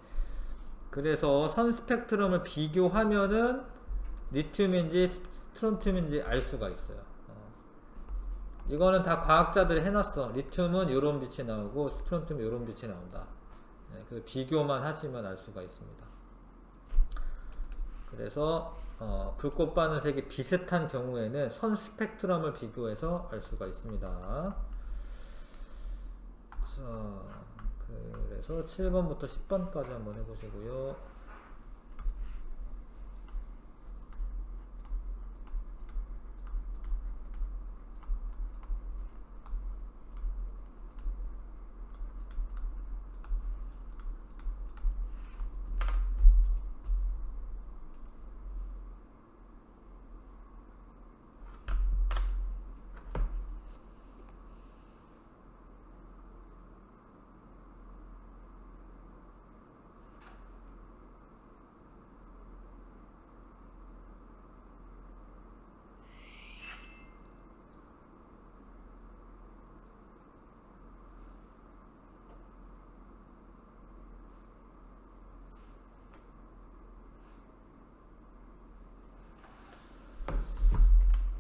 그래서 선 스펙트럼을 비교하면은 리튬인지 스트론튬인지 알 수가 있어요. 이거는 다 과학자들이 해놨어. 리튬은 이런 빛이 나오고 스트론튬은 이런 빛이 나온다. 네, 그래서 비교만 하시면 알 수가 있습니다. 그래서 불꽃 반응색이 비슷한 경우에는 선 스펙트럼을 비교해서 알 수가 있습니다. 자, 그래서 7번부터 10번까지 한번 해보시고요.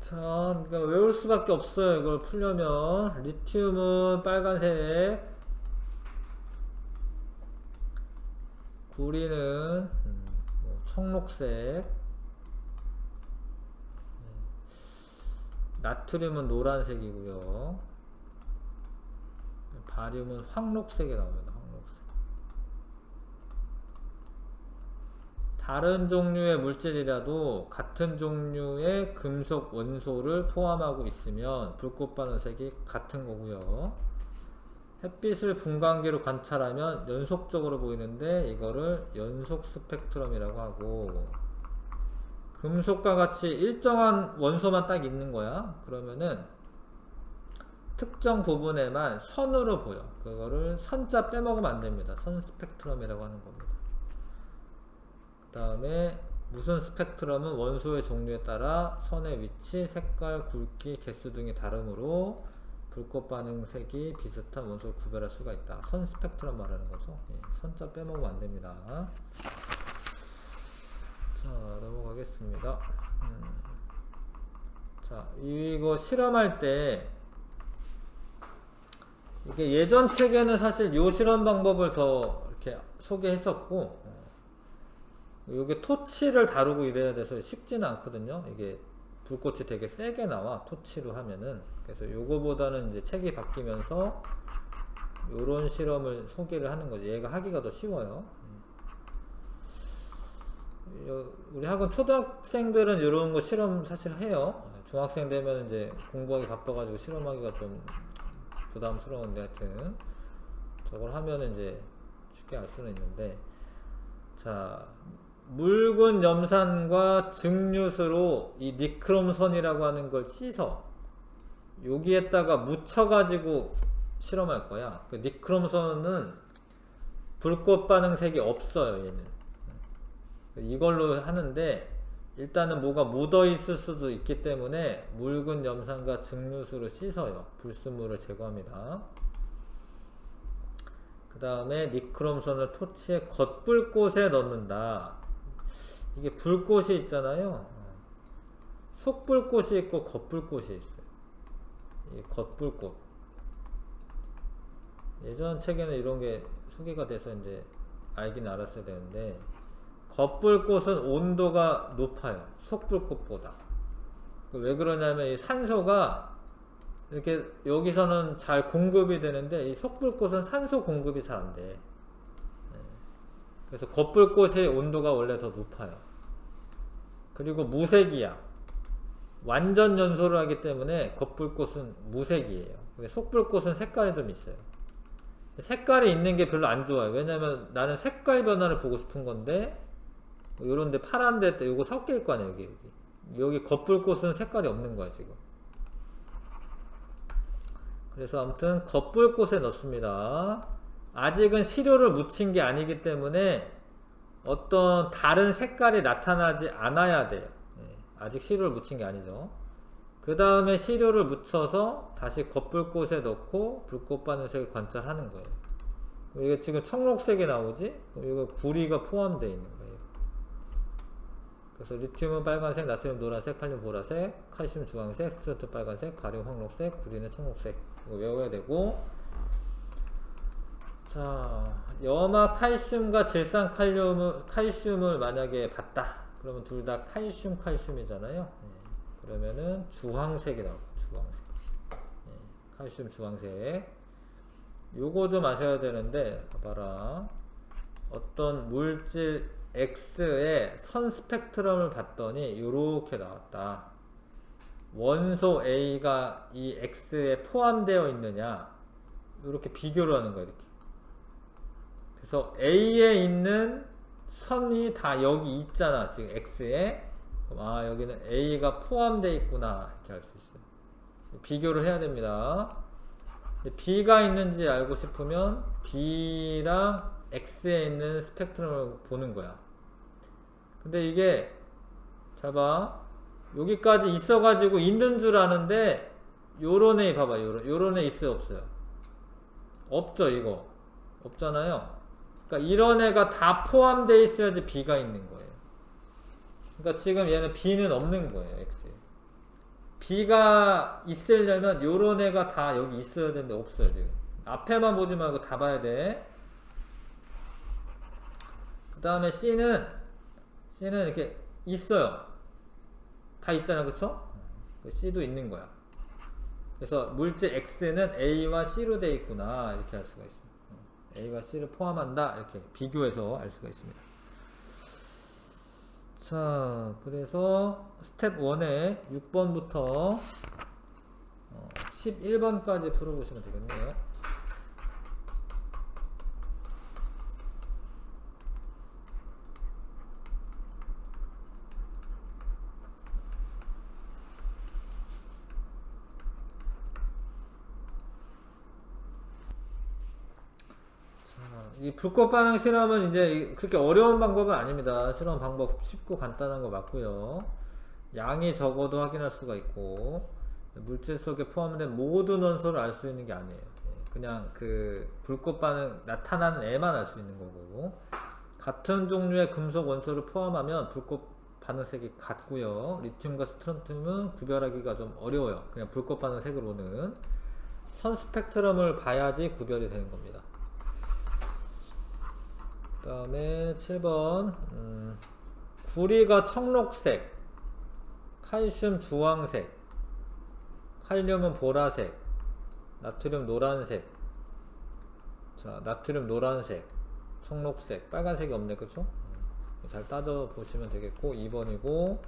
자, 그러니까 외울 수밖에 없어요. 이걸 풀려면 리튬은 빨간색, 구리는 청록색, 나트륨은 노란색이고요. 바륨은 황록색이 나옵니다. 황록색. 다른 종류의 물질이라도 같은 종류의 금속 원소를 포함하고 있으면 불꽃 반응색이 같은 거고요. 햇빛을 분광기로 관찰하면 연속적으로 보이는데 이거를 연속 스펙트럼이라고 하고, 금속과 같이 일정한 원소만 딱 있는 거야. 그러면은 특정 부분에만 선으로 보여. 그거를 선자 빼먹으면 안 됩니다. 선 스펙트럼이라고 하는 겁니다. 그 다음에 무슨 스펙트럼은 원소의 종류에 따라 선의 위치, 색깔, 굵기, 개수 등이 다르므로 불꽃 반응색이 비슷한 원소를 구별할 수가 있다. 선 스펙트럼 말하는 거죠. 예, 선자 빼먹으면 안 됩니다. 자, 넘어가겠습니다. 자, 이거 실험할 때 이게 예전 책에는 사실 요 실험 방법을 더 이렇게 소개했었고, 요게 토치를 다루고 이래야 돼서 쉽지는 않거든요. 이게 불꽃이 되게 세게 나와, 토치로 하면은. 그래서 요거보다는 이제 책이 바뀌면서 요런 실험을 소개를 하는 거지. 얘가 하기가 더 쉬워요. 우리 학원 초등학생들은 이런 거 실험 사실 해요. 중학생 되면 이제 공부하기 바빠가지고 실험하기가 좀 부담스러운데, 하여튼 저걸 하면은 이제 쉽게 알 수는 있는데, 자, 묽은 염산과 증류수로 이 니크롬선이라고 하는 걸 씻어 여기에다가 묻혀가지고 실험할 거야. 그 니크롬선은 불꽃 반응색이 없어요, 얘는. 이걸로 하는데 일단은 뭐가 묻어 있을 수도 있기 때문에 묽은 염산과 증류수로 씻어요. 불순물을 제거합니다. 그 다음에 니크롬선을 토치의 겉불꽃에 넣는다. 이게 불꽃이 있잖아요. 속불꽃이 있고 겉불꽃이 있어요. 이 겉불꽃. 예전 책에는 이런 게 소개가 돼서 이제 알긴 알았어야 되는데, 겉불꽃은 온도가 높아요. 속불꽃보다. 왜 그러냐면 이 산소가 이렇게 여기서는 잘 공급이 되는데 이 속불꽃은 산소 공급이 잘 안 돼. 그래서 겉불꽃의 온도가 원래 더 높아요. 그리고 무색이야. 완전 연소를 하기 때문에 겉불꽃은 무색이에요. 속불꽃은 색깔이 좀 있어요. 색깔이 있는 게 별로 안 좋아요. 왜냐면 나는 색깔 변화를 보고 싶은 건데, 요런데 파란데 때 요거 섞일 거 아니에요. 여기 겉불꽃은 색깔이 없는 거야 지금. 그래서 아무튼 겉불꽃에 넣습니다. 아직은 시료를 묻힌 게 아니기 때문에 어떤 다른 색깔이 나타나지 않아야 돼요. 아직 시료를 묻힌 게 아니죠. 그 다음에 시료를 묻혀서 다시 겉불꽃에 넣고 불꽃 반응색을 관찰하는 거예요. 이게 지금 청록색이 나오지? 이거 구리가 포함되어 있는 거예요. 그래서 리튬은 빨간색, 나트륨 노란색, 칼륨 보라색, 칼슘 주황색, 스트론튬 빨간색, 가륨 황록색, 구리는 청록색. 이거 외워야 되고, 자, 염화 칼슘과 질산 칼슘을 만약에 봤다. 그러면 둘 다 칼슘이잖아요. 그러면은 주황색이 나올 거야. 주황색. 칼슘 주황색. 요거 좀 아셔야 되는데, 봐봐라. 어떤 물질 X의 선 스펙트럼을 봤더니 요렇게 나왔다. 원소 A가 이 X에 포함되어 있느냐, 요렇게 비교를 하는 거야. 이렇게. 그래서 A에 있는 선이 다 여기 있잖아. 지금 X에. 그럼 아, 여기는 A가 포함되어 있구나, 이렇게 알 수 있어요. 비교를 해야 됩니다. B가 있는지 알고 싶으면 B랑 X에 있는 스펙트럼을 보는 거야. 근데 이게 잘 봐. 여기까지 있어가지고 있는 줄 아는데 요런 애 봐봐. 요런 애 있어요, 없어요? 없죠. 이거 없잖아요. 그러니까 이런 애가 다 포함되어 있어야지 B가 있는 거예요. 그러니까 지금 얘는 B는 없는 거예요, X에. B가 있으려면 요런 애가 다 여기 있어야 되는데 없어요. 지금 앞에만 보지 말고 다 봐야 돼. 그 다음에 C는 이렇게 있어요. 다 있잖아, 그쵸? C도 있는 거야. 그래서 물질 X는 A와 C로 되어 있구나, 이렇게 알 수가 있어요. A와 C를 포함한다, 이렇게 비교해서 알 수가 있습니다. 자, 그래서 스텝 1에 6번부터 11번까지 풀어보시면 되겠네요. 이 불꽃 반응 실험은 이제 그렇게 어려운 방법은 아닙니다. 실험 방법 쉽고 간단한 거 맞고요. 양이 적어도 확인할 수가 있고, 물질 속에 포함된 모든 원소를 알 수 있는 게 아니에요. 그냥 그 불꽃 반응 나타나는 애만 알 수 있는 거고, 같은 종류의 금속 원소를 포함하면 불꽃 반응색이 같고요. 리튬과 스트론튬은 구별하기가 좀 어려워요. 그냥 불꽃 반응색으로는 선 스펙트럼을 봐야지 구별이 되는 겁니다. 그 다음에 7번 구리가 청록색, 칼슘 주황색, 칼륨은 보라색, 나트륨 노란색. 자, 나트륨 노란색, 청록색, 빨간색이 없네, 그쵸? 잘 따져 보시면 되겠고, 2번이고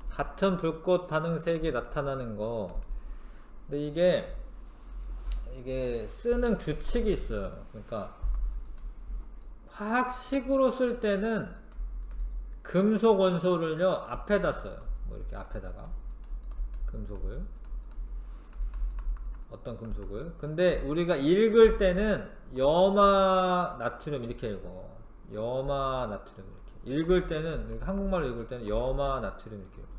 같은 불꽃 반응색이 나타나는 거. 근데 이게 쓰는 규칙이 있어요. 그러니까 화학식으로 쓸 때는 금속 원소를요 앞에다 써요. 뭐 이렇게 앞에다가 금속을, 어떤 금속을. 근데 우리가 읽을 때는 염화 나트륨 이렇게 읽어. 염화 나트륨 이렇게 읽을 때는, 한국말로 읽을 때는 염화 나트륨 이렇게 읽어.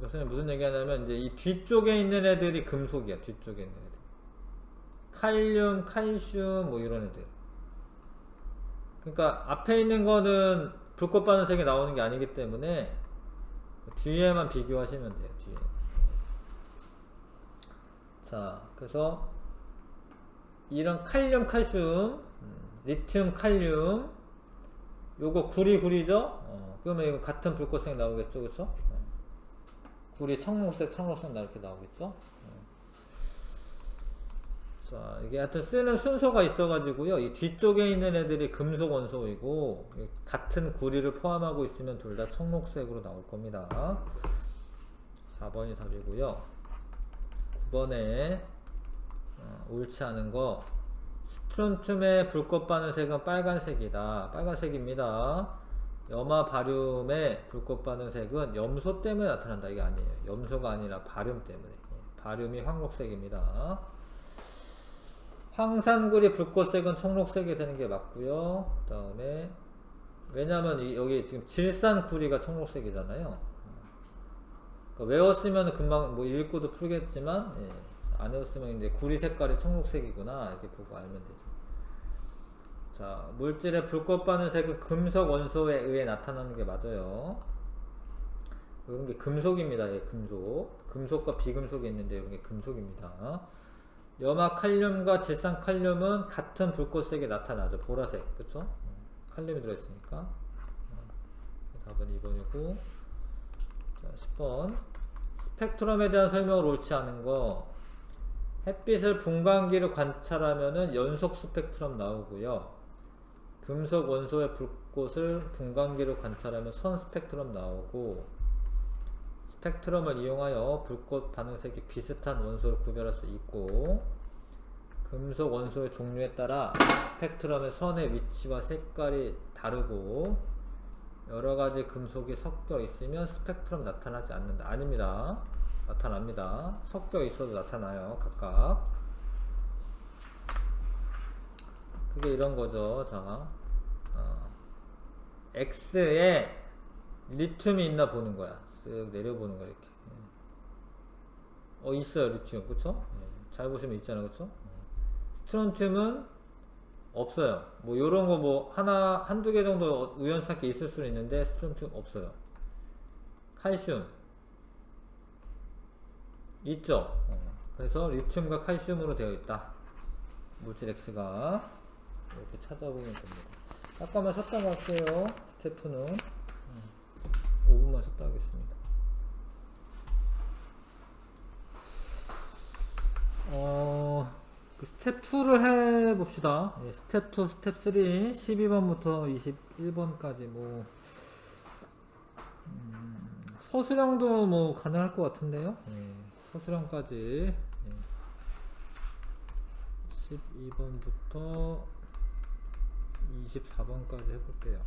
그래서 무슨 얘기 하냐면 이제 이 뒤쪽에 있는 애들이 금속이야. 뒤쪽에 있는 애들. 칼륨, 칼슘 뭐 이런 애들. 그러니까 앞에 있는 거는 불꽃 반응색이 나오는 게 아니기 때문에 뒤에만 비교하시면 돼요. 뒤에. 자, 그래서 이런 칼륨, 칼슘, 리튬, 칼륨, 요거 구리죠? 그러면 이거 같은 불꽃색 나오겠죠, 그쵸? 구리 청록색 나 이렇게 나오겠죠? 자, 이게 하여튼 쓰는 순서가 있어가지고요. 이 뒤쪽에 있는 애들이 금속 원소이고, 같은 구리를 포함하고 있으면 둘 다 청록색으로 나올 겁니다. 4번이 답이고요. 9번에 옳지 않은 거, 스트론튬의 불꽃 반응색은 빨간색이다. 빨간색입니다. 염화 바륨의 불꽃 반응색은 염소 때문에 나타난다. 이게 아니에요. 염소가 아니라 바륨 때문에. 바륨이 황록색입니다. 황산구리 불꽃색은 청록색이 되는 게 맞고요. 그 다음에 왜냐면 여기 지금 질산구리가 청록색이잖아요. 그러니까 외웠으면 금방 뭐 읽고도 풀겠지만 안 외웠으면 이제 구리 색깔이 청록색이구나 이렇게 보고 알면 되죠. 자, 물질의 불꽃 반응색은 금속 원소에 의해 나타나는 게 맞아요. 이런 게 금속입니다. 예, 금속. 금속과 비금속이 있는데 이런 게 금속입니다. 염화 칼륨과 질산 칼륨은 같은 불꽃색이 나타나죠. 보라색. 그쵸? 칼륨이 들어있으니까. 답은 2번이고. 자, 10번. 스펙트럼에 대한 설명을 옳지 않은 거. 햇빛을 분광기로 관찰하면은 연속 스펙트럼 나오고요. 금속 원소의 불꽃을 분광기로 관찰하면 선 스펙트럼 나오고, 스펙트럼을 이용하여 불꽃 반응색이 비슷한 원소를 구별할 수 있고, 금속 원소의 종류에 따라 스펙트럼의 선의 위치와 색깔이 다르고, 여러가지 금속이 섞여 있으면 스펙트럼 나타나지 않는다. 아닙니다. 나타납니다. 섞여 있어도 나타나요. 각각. 그게 이런 거죠. 자, X에 리튬이 있나 보는 거야. 쓱 내려보는 거야, 이렇게. 있어요, 리튬. 그쵸? 잘 보시면 있잖아, 그쵸? 스트론튬은 없어요. 뭐, 요런 거 뭐, 한두 개 정도 우연찮게 있을 수는 있는데, 스트론튬 없어요. 칼슘. 있죠? 그래서 리튬과 칼슘으로 되어 있다. 물질 X가. 이렇게 찾아보면 됩니다. 잠깐만 쉬었다 갈게요. 스텝2는 5분만 쉬었다 하겠습니다. 스텝2를 해봅시다. 스텝2, 스텝3, 12번부터 21번까지 뭐, 서술형도 뭐 가능할 것 같은데요. 서술형까지 12번부터 24번까지 해볼게요.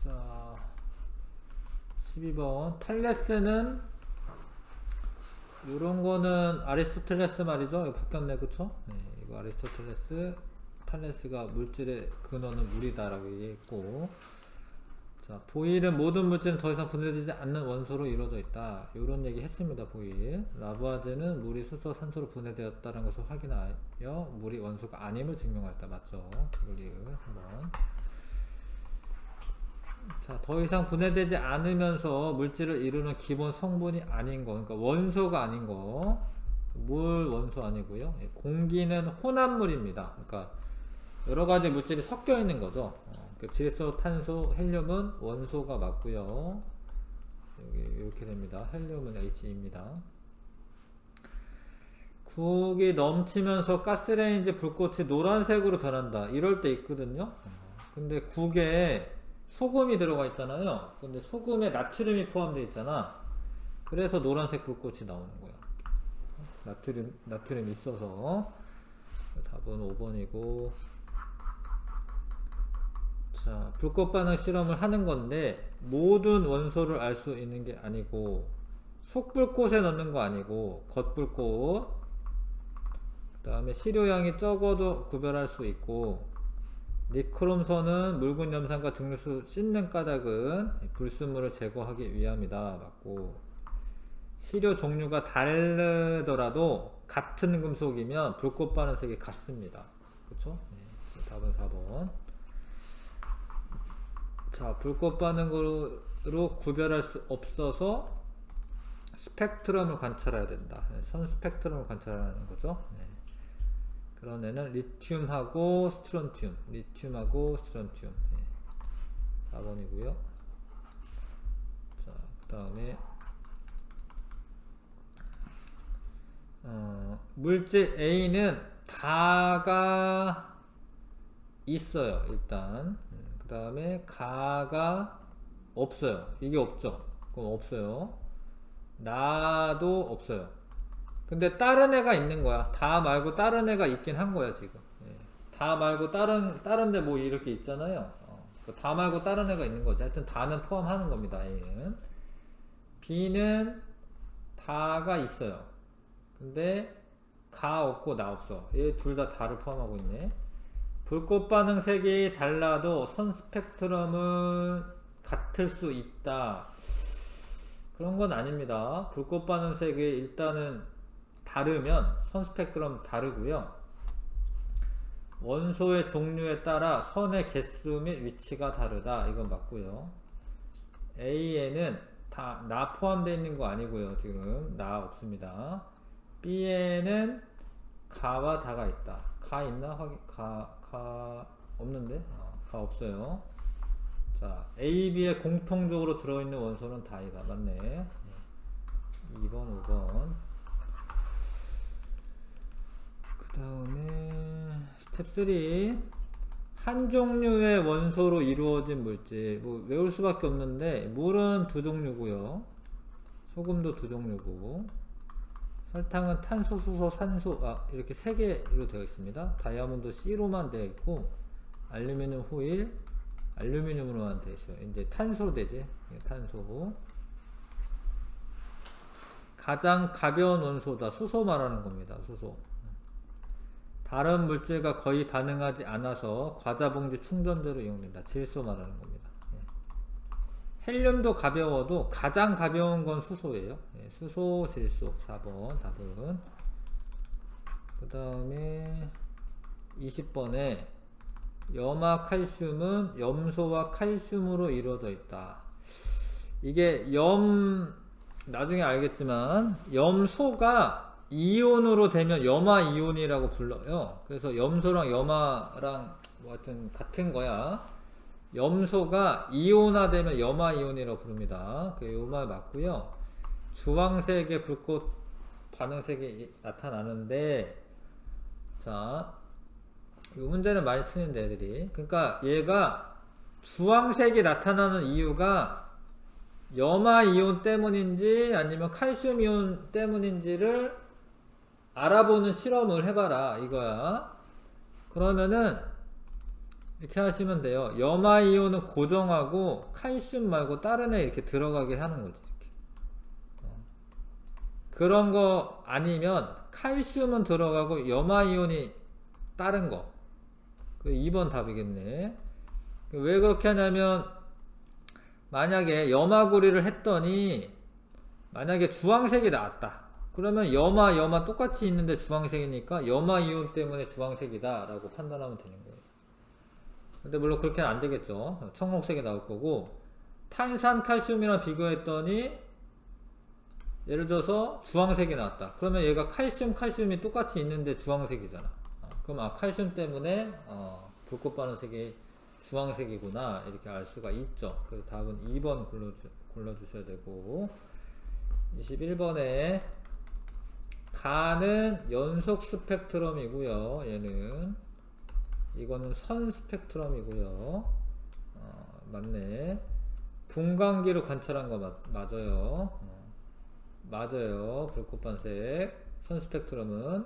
자, 12번 탈레스는 요런 거는 아리스토텔레스 말이죠. 이거 바뀌었네, 그쵸? 이거 아리스토텔레스, 탈레스가 물질의 근원은 물이다라고 얘기했고, 자, 보일은 모든 물질은 더 이상 분해되지 않는 원소로 이루어져 있다. 요런 얘기 했습니다, 보일. 라부아제는 물이 수소, 산소로 분해되었다는 것을 확인하여 물이 원소가 아님을 증명하였다. 맞죠? 이걸 한번. 자, 더 이상 분해되지 않으면서 물질을 이루는 기본 성분이 아닌 거, 그러니까 원소가 아닌 거, 물 원소 아니고요. 공기는 혼합물입니다. 그러니까 여러 가지 물질이 섞여 있는 거죠. 질소, 탄소, 헬륨은 원소가 맞고요. 여기 이렇게 됩니다. 헬륨은 He입니다. 국이 넘치면서 가스레인지 불꽃이 노란색으로 변한다. 이럴 때 있거든요. 근데 국에 소금이 들어가 있잖아요. 근데 소금에 나트륨이 포함되어 있잖아. 그래서 노란색 불꽃이 나오는 거야. 나트륨이 있어서. 답은 5번이고. 자, 불꽃 반응 실험을 하는 건데 모든 원소를 알 수 있는 게 아니고, 속불꽃에 넣는 거 아니고 겉불꽃, 그 다음에 시료량이 적어도 구별할 수 있고, 니크롬선은 묽은 염산과 증류수 씻는 까닭은 불순물을 제거하기 위함이다. 맞고, 시료 종류가 다르더라도 같은 금속이면 불꽃 반응 색이 같습니다. 그쵸? 네, 답은 4번. 자, 불꽃 반응으로 구별할 수 없어서 스펙트럼을 관찰해야 된다. 선 스펙트럼을 관찰하는 거죠. 네. 그런 애는 리튬하고 스트론튬, 리튬하고 스트론튬. 네. 4번이고요. 자, 그 다음에 물질 A는 다가 있어요. 일단 그 다음에 가가 없어요. 이게 없죠. 그럼 없어요. 나도 없어요. 근데 다른 애가 있는 거야. 다 말고 다른 애가 있긴 한 거야 지금. 예. 다 말고 다른데 뭐 이렇게 있잖아요. 다 말고 다른 애가 있는 거지. 하여튼 다는 포함하는 겁니다. A는. B는 다가 있어요. 근데 가 없고 나 없어. 얘 둘 다 다를 포함하고 있네. 불꽃 반응 색이 달라도 선 스펙트럼은 같을 수 있다. 그런 건 아닙니다. 불꽃 반응 색이 일단은 다르면 선 스펙트럼 다르고요. 원소의 종류에 따라 선의 개수 및 위치가 다르다. 이건 맞고요. A에는 다 나 포함되어 있는 거 아니고요. 지금 나 없습니다. B에는 가와 다가 있다. 가 있나? 가 없는데? 가 없어요. 자, A, B에 공통적으로 들어있는 원소는 다이다. 맞네. 2번, 5번. 그 다음에 스텝 3. 한 종류의 원소로 이루어진 물질. 뭐 외울 수밖에 없는데 물은 두 종류고요. 소금도 두 종류고. 설탕은 탄소, 수소, 산소 이렇게 세 개로 되어 있습니다. 다이아몬드 C로만 되어 있고 알루미늄 호일 알루미늄으로만 되어 있어요. 이제 탄소 되지. 탄소고. 가장 가벼운 원소다. 수소 말하는 겁니다. 수소. 다른 물질과 거의 반응하지 않아서 과자봉지 충전재로 이용된다. 질소 말하는 겁니다. 헬륨도 가벼워도 가장 가벼운 건 수소예요. 수소, 질소. 4번 답은. 그 다음에 20번에 염화 칼슘은 염소와 칼슘으로 이루어져 있다. 이게 나중에 알겠지만 염소가 이온으로 되면 염화 이온이라고 불러요. 그래서 염소랑 염화랑 뭐 하여튼 같은 거야. 염소가 이온화되면 염화 이온이라고 부릅니다. 요 말 맞고요. 주황색의 불꽃 반응색이 나타나는데, 자, 이 문제는 많이 틀린데 애들이. 그러니까 얘가 주황색이 나타나는 이유가 염화 이온 때문인지 아니면 칼슘 이온 때문인지를 알아보는 실험을 해봐라 이거야. 그러면은 이렇게 하시면 돼요. 염화 이온은 고정하고 칼슘 말고 다른 애 이렇게 들어가게 하는 거지. 이렇게. 그런 거 아니면 칼슘은 들어가고 염화 이온이 다른 거. 2번 답이겠네. 왜 그렇게 하냐면 만약에 염화구리를 했더니 만약에 주황색이 나왔다. 그러면 염화 똑같이 있는데 주황색이니까 염화 이온 때문에 주황색이다 라고 판단하면 되는 거예요. 근데 물론 그렇게는 안 되겠죠. 청록색이 나올 거고, 탄산 칼슘이랑 비교했더니 예를 들어서 주황색이 나왔다. 그러면 얘가 칼슘이 똑같이 있는데 주황색이잖아. 그럼 칼슘 때문에 불꽃 반응색이 주황색이구나 이렇게 알 수가 있죠. 그래서 답은 2번 골라주셔야 되고, 21번에 가는 연속 스펙트럼이고요. 얘는 이거는 선 스펙트럼이고요. 맞네. 분광기로 관찰한 거 맞아요. 맞아요. 불꽃 반색 선 스펙트럼은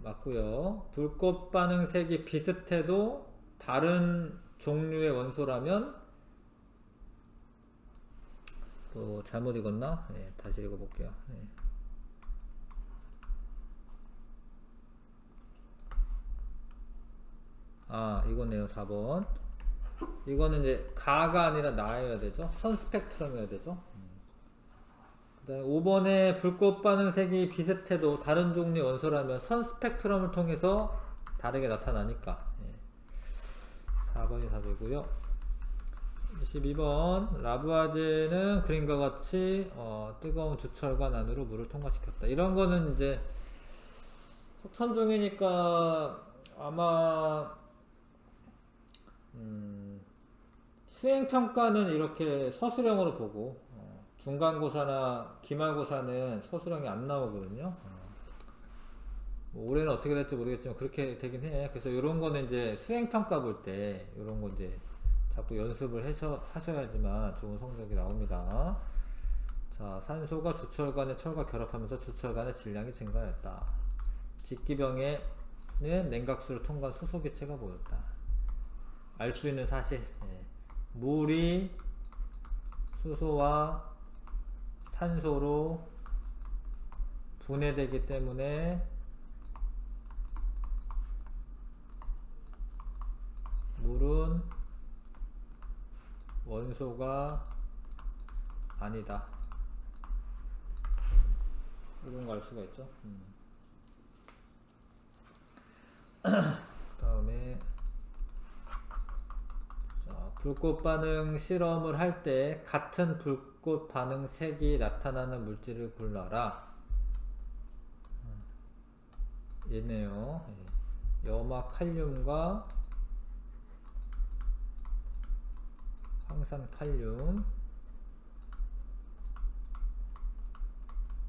맞고요. 불꽃 반응색이 비슷해도 다른 종류의 원소라면 또 잘못 읽었나? 네, 다시 읽어볼게요. 네. 이거네요. 4번. 이거는 이제 가가 아니라 나여야 되죠. 선 스펙트럼이어야 되죠. 그다음에 5번에 불꽃 반응색이 비슷해도 다른 종류의 원소라면 선 스펙트럼을 통해서 다르게 나타나니까. 4번이 답이고요. 22번 라부아제는 그림과 같이 뜨거운 주철관 안으로 물을 통과시켰다. 이런 거는 이제 석천중이니까 아마 수행평가는 이렇게 서술형으로 보고 중간고사나 기말고사는 서술형이 안 나오거든요. 뭐 올해는 어떻게 될지 모르겠지만 그렇게 되긴 해. 그래서 이런 거는 이제 수행평가 볼 때 이런 거 이제 자꾸 연습을 하셔야지만 좋은 성적이 나옵니다. 자, 산소가 주철관의 철과 결합하면서 주철관의 질량이 증가했다. 직기병에는 냉각수를 통과한 수소기체가 보였다. 알 수 있는 사실. 물이 수소와 산소로 분해되기 때문에 물은 원소가 아니다. 이런 거 알 수가 있죠. 다음에 불꽃 반응 실험을 할 때 같은 불꽃 반응 색이 나타나는 물질을 골라라. 얘네요. 염화 칼륨과 황산 칼륨,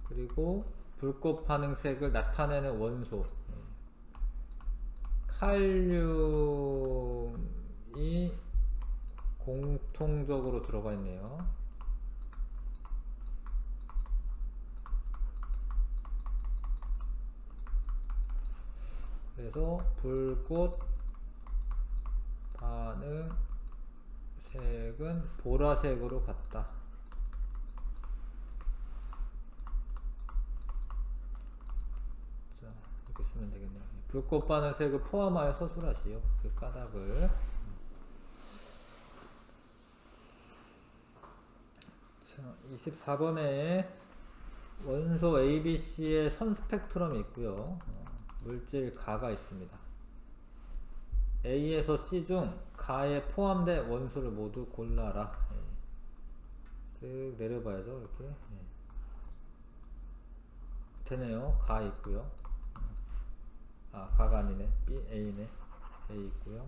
그리고 불꽃 반응색을 나타내는 원소. 칼륨이 공통적으로 들어가 있네요. 그래서 불꽃 반응 색은 보라색으로 같다. 자, 이렇게 쓰면 되겠네요. 불꽃 반응 색을 포함하여 서술하시오. 그 까닭을. 자, 24번에 원소 ABC의 선 스펙트럼이 있고요. 물질 가가 있습니다. A에서 C 중 가에 포함된 원소를 모두 골라라. 쓱 내려봐야죠. 이렇게. 되네요. 가 있고요. 가가 아니네. B, A네. A 있고요.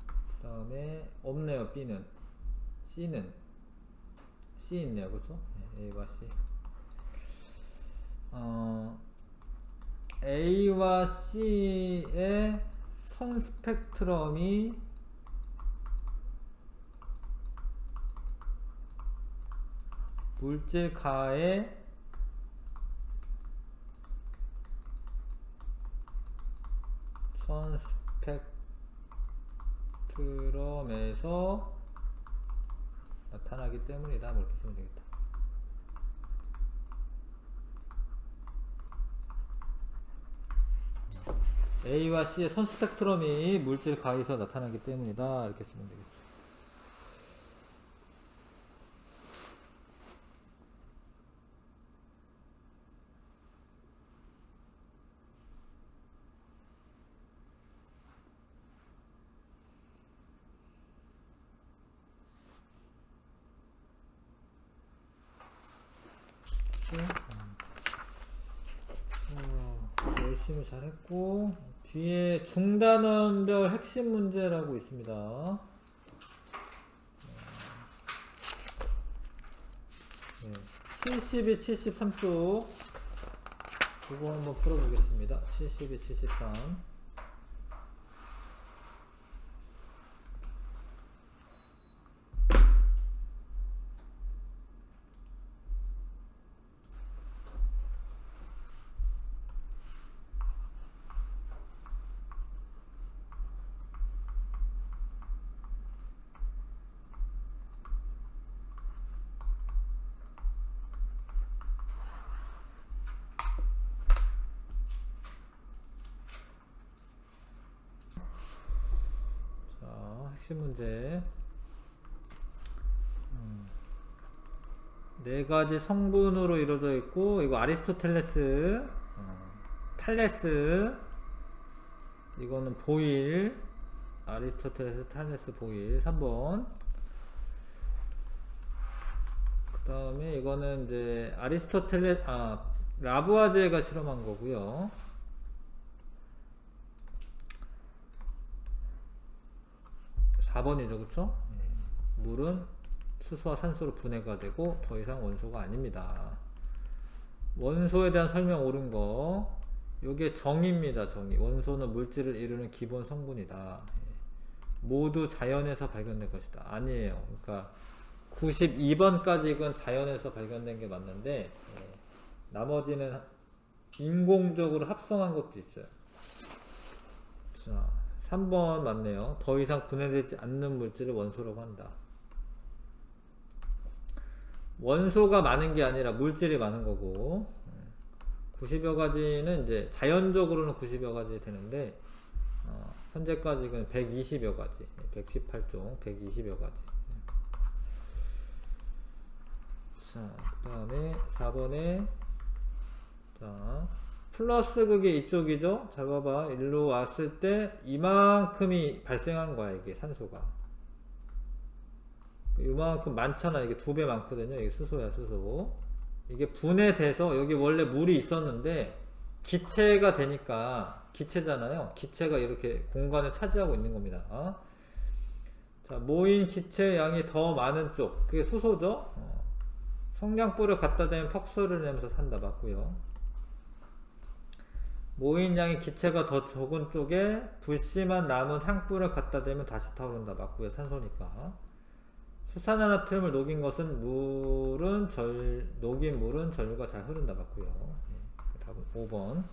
그 다음에 없네요. B는. C는 C 있네요. 그쵸? A와 C. A와 C의 선 스펙트럼이 물질 가의 선 스펙트럼에서 나타나기 때문이다. 뭐 이렇게 쓰면 되겠다. A와 C의 선 스펙트럼이 물질 가에서 나타나기 때문이다. 이렇게 쓰면 되겠죠. 열심히 잘했고, 뒤에 중단원별 핵심 문제라고 있습니다. 72, 73쪽 그거 한번 풀어보겠습니다. 72, 73. 핵심 문제. 네 가지 성분으로 이루어져 있고, 이거 아리스토텔레스, 탈레스, 이거는 보일, 아리스토텔레스, 탈레스, 보일. 3번. 그 다음에 이거는 이제 라부아제가 실험한 거고요. 4번이죠, 그쵸? 물은 수소와 산소로 분해가 되고 더 이상 원소가 아닙니다. 원소에 대한 설명 옳은 거. 요게 정의입니다. 정의. 원소는 물질을 이루는 기본 성분이다. 모두 자연에서 발견된 것이다. 아니에요. 그러니까 92번까지는 자연에서 발견된 게 맞는데, 나머지는 인공적으로 합성한 것도 있어요. 자, 3번 맞네요. 더 이상 분해되지 않는 물질을 원소라고 한다. 원소가 많은 게 아니라 물질이 많은 거고, 90여 가지는 이제 자연적으로는 90여 가지 되는데, 현재까지는 120여 가지, 118종, 120여 가지. 자, 그 다음에 4번에, 자, 플러스 극이 이쪽이죠? 잘 봐봐. 일로 왔을 때 이만큼이 발생한 거야, 이게 산소가. 이만큼 많잖아. 이게 2배 많거든요. 이게 수소야, 수소. 이게 분해돼서 여기 원래 물이 있었는데 기체가 되니까, 기체잖아요. 기체가 이렇게 공간을 차지하고 있는 겁니다. 자, 모인 기체 양이 더 많은 쪽, 그게 수소죠. 성냥불을 갖다 대면 퍽소리를 내면서 산다. 맞고요. 모인 양의 기체가 더 적은 쪽에 불씨만 남은 향불을 갖다 대면 다시 타오른다. 맞고요. 산소니까. 수산화나트륨을 녹인 것은 녹인 물은 전류가 잘 흐른다. 맞고요. 답은 5번.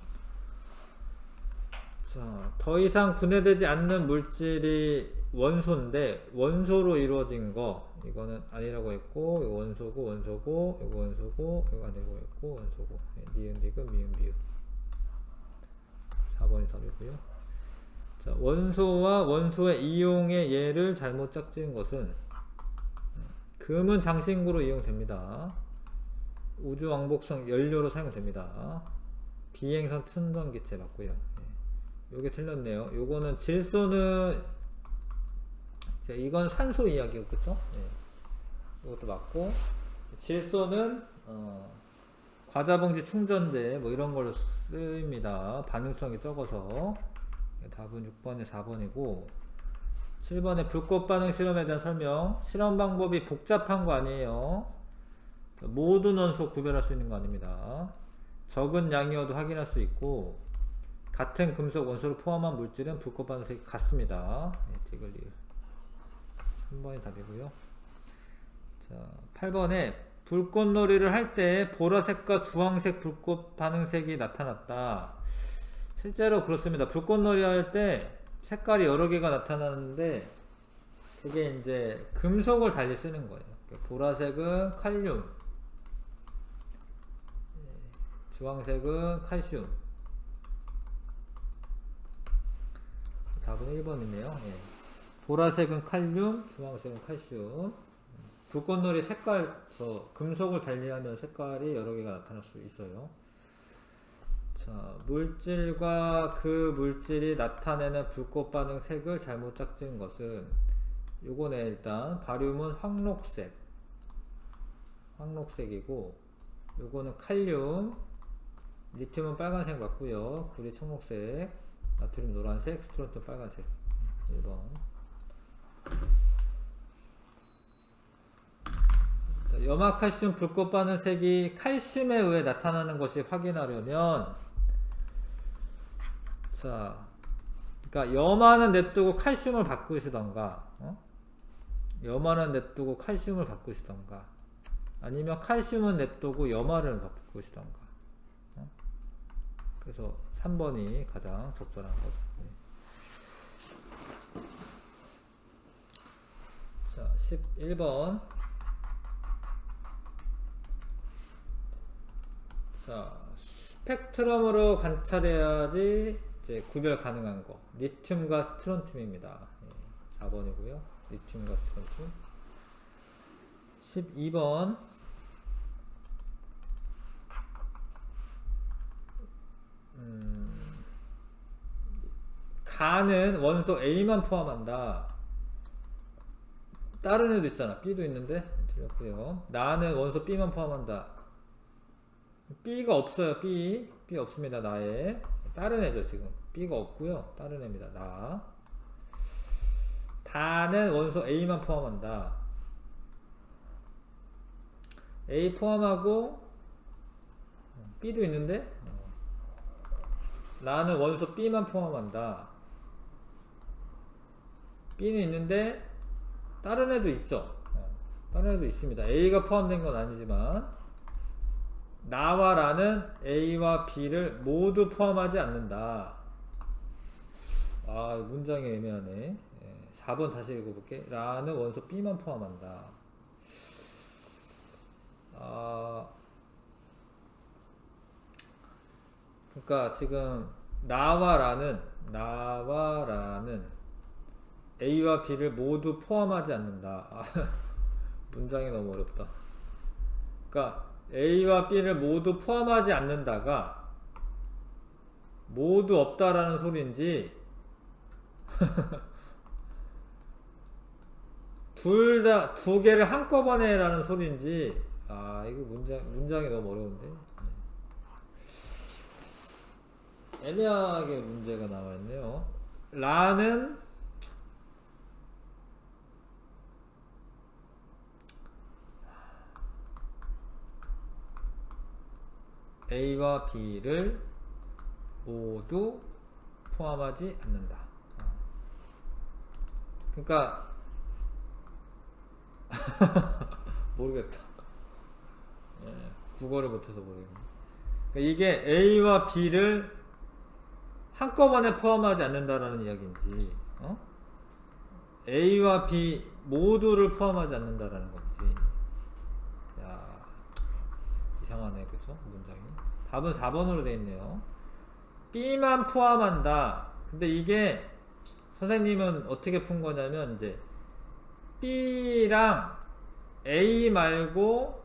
자, 더 이상 분해되지 않는 물질이 원소인데, 원소로 이루어진 거, 이거는 아니라고 했고, 이거 원소고, 이거 원소고, 이거 아니라고 했고, 원소고. 니은, 디귿, 미은, 비읍. 4번이 답이고요. 자, 원소와 원소의 이용의 예를 잘못 짝지은 것은, 금은 장신구로 이용됩니다. 우주왕복성 연료로 사용됩니다. 비행선 충전기체 맞고요. 요게 틀렸네요. 요거는 질소는, 이건 산소 이야기고, 그쵸? 이것도 맞고, 질소는 과자봉지 충전재 뭐 이런 걸로 쓰입니다. 반응성이 적어서. 답은 6번에 4번이고, 7번에 불꽃 반응 실험에 대한 설명. 실험 방법이 복잡한 거 아니에요. 모든 원소 구별할 수 있는 거 아닙니다. 적은 양이어도 확인할 수 있고, 같은 금속 원소를 포함한 물질은 불꽃 반응색이 같습니다. 디귿 3번이 답이고요. 자, 8번에 불꽃놀이를 할 때 보라색과 주황색 불꽃 반응색이 나타났다. 실제로 그렇습니다. 불꽃놀이 할 때 색깔이 여러 개가 나타나는데, 그게 이제 금속을 달리 쓰는 거예요. 보라색은 칼륨, 주황색은 칼슘. 답은 1번이네요. 보라색은 칼륨, 주황색은 칼슘. 불꽃놀이 색깔, 금속을 달리하면 색깔이 여러 개가 나타날 수 있어요. 자, 물질과 그 물질이 나타내는 불꽃 반응 색을 잘못 짝지은 것은, 요거네. 일단 바륨은 황록색이고, 요거는 칼륨, 리튬은 빨간색 맞고요. 구리 청록색, 나트륨 노란색, 스트론튬 빨간색. 1번. 염화칼슘 불꽃 반응 색이 칼슘에 의해 나타나는 것이 확인하려면, 자, 그러니까 염화는 냅두고 칼슘을 바꾸시던가, 염화는 냅두고 칼슘을 바꾸시던가, 아니면 칼슘은 냅두고 염화를 바꾸시던가. 그래서 3번이 가장 적절한 거죠. 자, 11번. 자, 스펙트럼으로 관찰해야지 이제 구별 가능한 거. 리튬과 스트론튬입니다. 4번이고요. 리튬 가스 연소. 12번. 가는 원소 A만 포함한다. 다른 애도 있잖아. B도 있는데 틀렸고요. 나는 원소 B만 포함한다. B가 없어요. B 없습니다. 나에 다른 애죠. 지금 B가 없고요. 다른 애입니다. 나. 다는 원소 A만 포함한다. A 포함하고 B도 있는데 나는 원소 B만 포함한다. B는 있는데 다른 애도 있죠. 다른 애도 있습니다. A가 포함된 건 아니지만 나와 라는 A와 B를 모두 포함하지 않는다. 아, 문장이 애매하네. 4번 다시 읽어볼게. 라는 원소 B만 포함한다. 그러니까 지금 나와 라는 A와 B를 모두 포함하지 않는다. 문장이 너무 어렵다. 그러니까 A와 B를 모두 포함하지 않는다가 모두 없다라는 소리인지 두 개를 한꺼번에 라는 소리인지 이거 문장이 너무 어려운데. 애매하게 문제가 나와있네요. 라는 A와 B를 모두 포함하지 않는다. 그러니까 모르겠다. 국어를 못해서 모르겠네. 그러니까 이게 A와 B를 한꺼번에 포함하지 않는다라는 이야기인지, A와 B 모두를 포함하지 않는다라는 건지. 야, 이상하네, 그쵸? 문장이. 답은 4번으로 되어 있네요. B만 포함한다. 근데 이게 선생님은 어떻게 푼 거냐면 이제 B랑 A 말고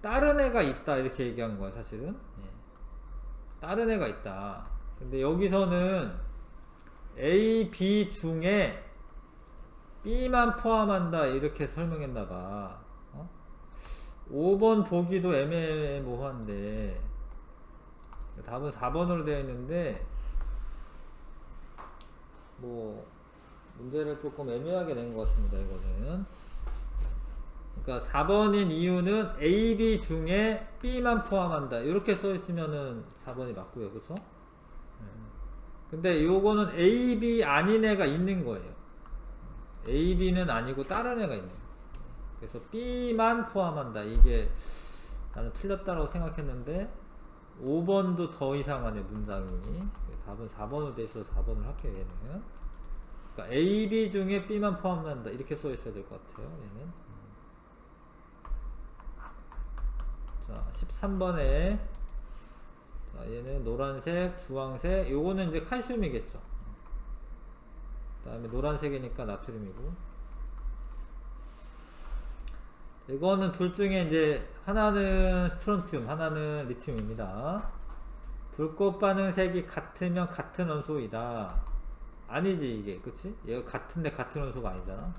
다른 애가 있다 이렇게 얘기한 거야 사실은. 다른 애가 있다. 근데 여기서는 A, B 중에 B만 포함한다 이렇게 설명했나봐. 5번 보기도 애매모호한데 답은 4번으로 되어 있는데 뭐 문제를 조금 애매하게 낸 것 같습니다. 이거는 그러니까 4번인 이유는 A, B 중에 B만 포함한다 이렇게 써 있으면은 4번이 맞고요. 그쵸? 근데 요거는 A, B 아닌 애가 있는 거예요. A, B는 아니고 다른 애가 있는 거예요. 그래서 B만 포함한다. 이게 나는 틀렸다고 생각했는데 5번도 더 이상하네 문장이. 답은 4번으로 돼 있어서 4번을 할게요. 얘는 그러니까 A, B 중에 B만 포함한다 이렇게 써 있어야 될 것 같아요. 얘는. 자 13번에 자 얘는 노란색, 주황색 요거는 이제 칼슘이겠죠. 그 다음에 노란색이니까 나트륨이고 이거는 둘 중에 이제 하나는 스트론튬 하나는 리튬입니다. 불꽃 반응색이 같으면 같은 원소이다. 아니지 이게 그치? 얘가 같은데 같은 원소가 아니잖아.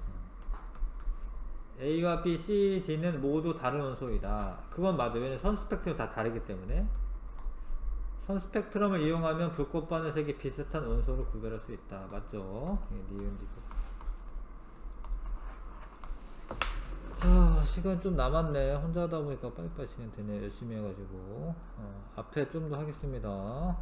A와 B, C, D는 모두 다른 원소이다. 그건 맞아. 왜냐면 선 스펙트럼이 다 다르기 때문에. 선 스펙트럼을 이용하면 불꽃 반응색이 비슷한 원소를 구별할 수 있다. 맞죠? 니은 디귿. 자, 시간 좀 남았네. 혼자 하다 보니까 빨리빨리 진행 되네. 열심히 해가지고. 앞에 좀 더 하겠습니다.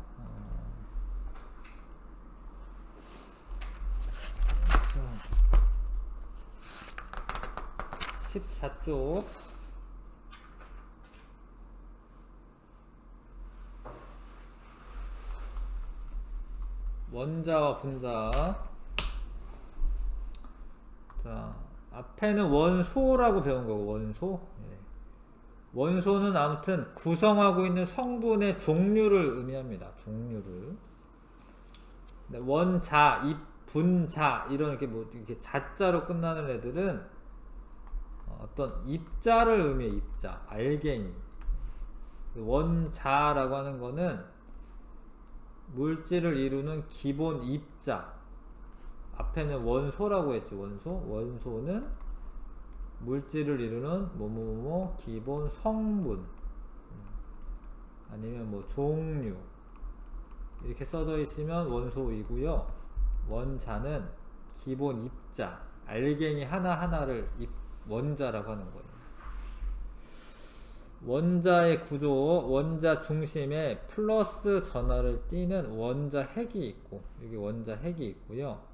14쪽. 원자와 분자. 자, 앞에는 원소라고 배운 거고, 원소. 원소는 아무튼 구성하고 있는 성분의 종류를 의미합니다. 종류를. 원자, 분자 이런 이렇게 자자로 끝나는 애들은 어떤 입자를 의미해. 입자, 알갱이. 원자라고 하는 거는 물질을 이루는 기본 입자. 앞에는 원소라고 했죠. 원소는 물질을 이루는 뭐뭐뭐 기본 성분, 아니면 뭐 종류 이렇게 써져 있으면 원소이고요. 원자는 기본 입자, 알갱이 하나하나를 원자라고 하는 거예요. 원자의 구조, 원자 중심에 플러스 전하를 띠는 원자 핵이 있고, 여기 원자 핵이 있고요.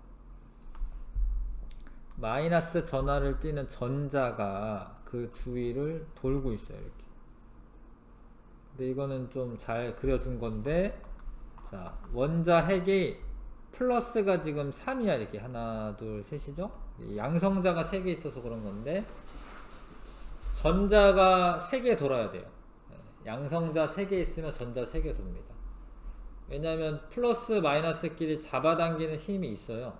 마이너스 전하를 띠는 전자가 그 주위를 돌고 있어요. 이렇게. 근데 이거는 좀 잘 그려준 건데, 자, 원자 핵이 플러스가 지금 3이야. 이렇게 하나, 둘, 셋이죠? 양성자가 3개 있어서 그런 건데, 전자가 3개 돌아야 돼요. 양성자 3개 있으면 전자 3개 돕니다. 왜냐하면 플러스 마이너스끼리 잡아당기는 힘이 있어요.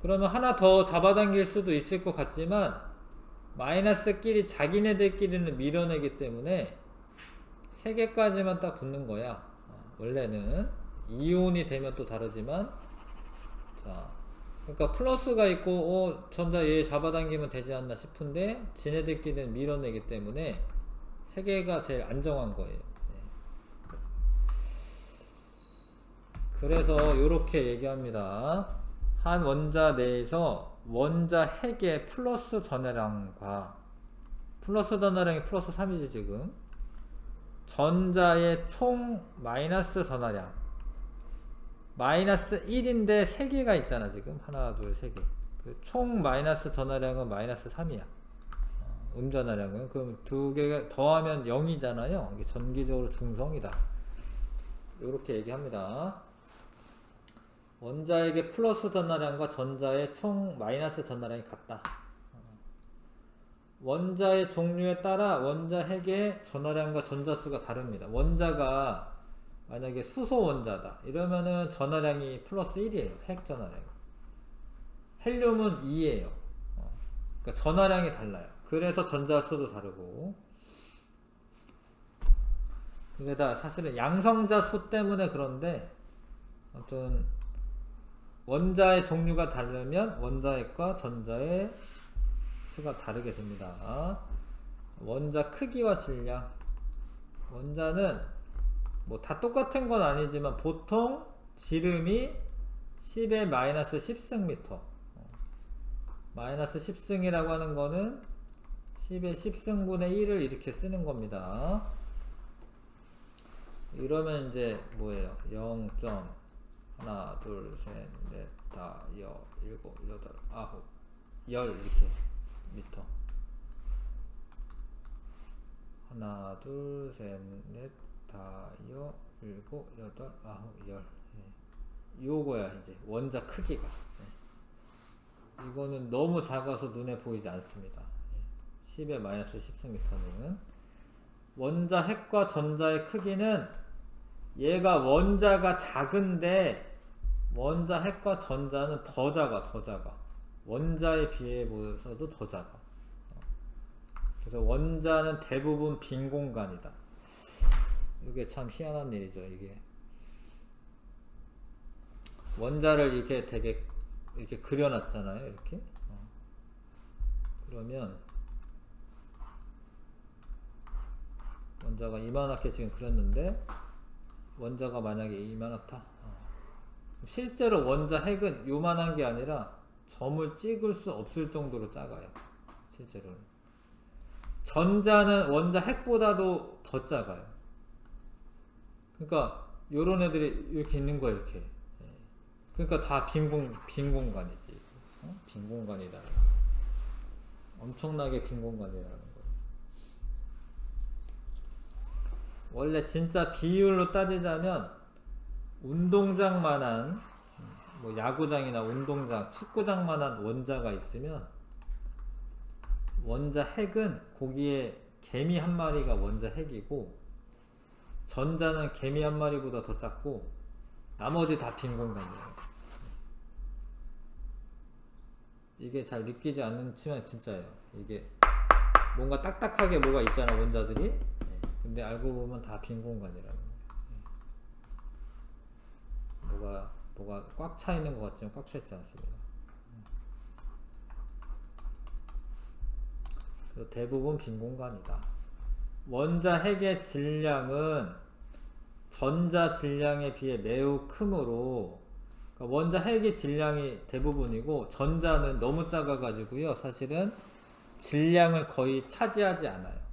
그러면 하나 더 잡아당길 수도 있을 것 같지만 마이너스끼리 자기네들끼리는 밀어내기 때문에 3개까지만 딱 붙는 거야. 원래는 이온이 되면 또 다르지만, 자, 그러니까 플러스가 있고 전자 얘 잡아당기면 되지 않나 싶은데 지네들끼리는 밀어내기 때문에 3개가 제일 안정한 거예요. 그래서 이렇게 얘기합니다. 한 원자 내에서 원자 핵의 플러스 전하량과 플러스 전하량이 플러스 3이지 지금, 전자의 총 마이너스 전하량 마이너스 1인데 3개가 있잖아 지금. 하나 둘 3개. 그 총 마이너스 전하량은 마이너스 3이야. 음전하량은. 그럼 2개가 더하면 0이잖아요. 이게 전기적으로 중성이다. 이렇게 얘기합니다. 원자에게 플러스 전하량과 전자의 총 마이너스 전하량이 같다. 원자의 종류에 따라 원자 핵의 전하량과 전자수가 다릅니다. 원자가 만약에 수소 원자다 이러면은 전하량이 플러스 1이에요. 핵 전하량. 헬륨은 2예요. 그러니까 전하량이 달라요. 그래서 전자수도 다르고, 그게다 사실은 양성자 수 때문에 그런데, 아무튼 원자의 종류가 다르면 원자핵과 전자의 수가 다르게 됩니다. 원자 크기와 질량. 원자는 뭐 다 똑같은 건 아니지만 보통 지름이 10의 마이너스 10승미터. 마이너스 10승이라고 하는 거는 10의 10승분의 1을 이렇게 쓰는 겁니다. 이러면 이제 뭐예요? 0. 하나, 둘, 셋, 넷, 다, 여, 일곱, 여덟, 아홉, 열 이렇게 미터. 하나, 둘, 셋, 넷, 다, 여, 일곱, 여덟, 아홉, 열. 요거야 이제 원자 크기가. 이거는 너무 작아서 눈에 보이지 않습니다. 10의 마이너스 10승미터는. 원자 핵과 전자의 크기는 얘가 원자가 작은데 원자 핵과 전자는 더 작아. 원자에 비해서도 더 작아. 그래서 원자는 대부분 빈 공간이다. 이게 참 희한한 일이죠. 이게 원자를 이렇게 되게 이렇게 그려놨잖아요. 이렇게. 그러면 원자가 이만하게 지금 그렸는데 원자가 만약에 이만하다. 실제로 원자 핵은 요만한 게 아니라 점을 찍을 수 없을 정도로 작아요. 실제로는. 전자는 원자 핵보다도 더 작아요. 그러니까 요런 애들이 이렇게 있는 거야. 이렇게. 그러니까 다 빈 공간이지. 빈 공간이다. 엄청나게 빈 공간이라는 거예요. 원래 진짜 비율로 따지자면 운동장만한, 뭐 야구장이나 운동장, 축구장만한 원자가 있으면 원자 핵은 거기에 개미 한 마리가 원자 핵이고, 전자는 개미 한 마리보다 더 작고 나머지 다 빈 공간이에요. 이게 잘 믿기지 않지만 진짜예요. 이게 뭔가 딱딱하게 뭐가 있잖아, 원자들이. 근데 알고 보면 다 빈 공간이라는 거예요. 뭐가 꽉 차 있는 것 같지만 꽉 차 있지 않습니다. 그래서 대부분 빈 공간이다. 원자 핵의 질량은 전자 질량에 비해 매우 크므로, 그러니까 원자 핵의 질량이 대부분이고 전자는 너무 작아가지고요, 사실은 질량을 거의 차지하지 않아요.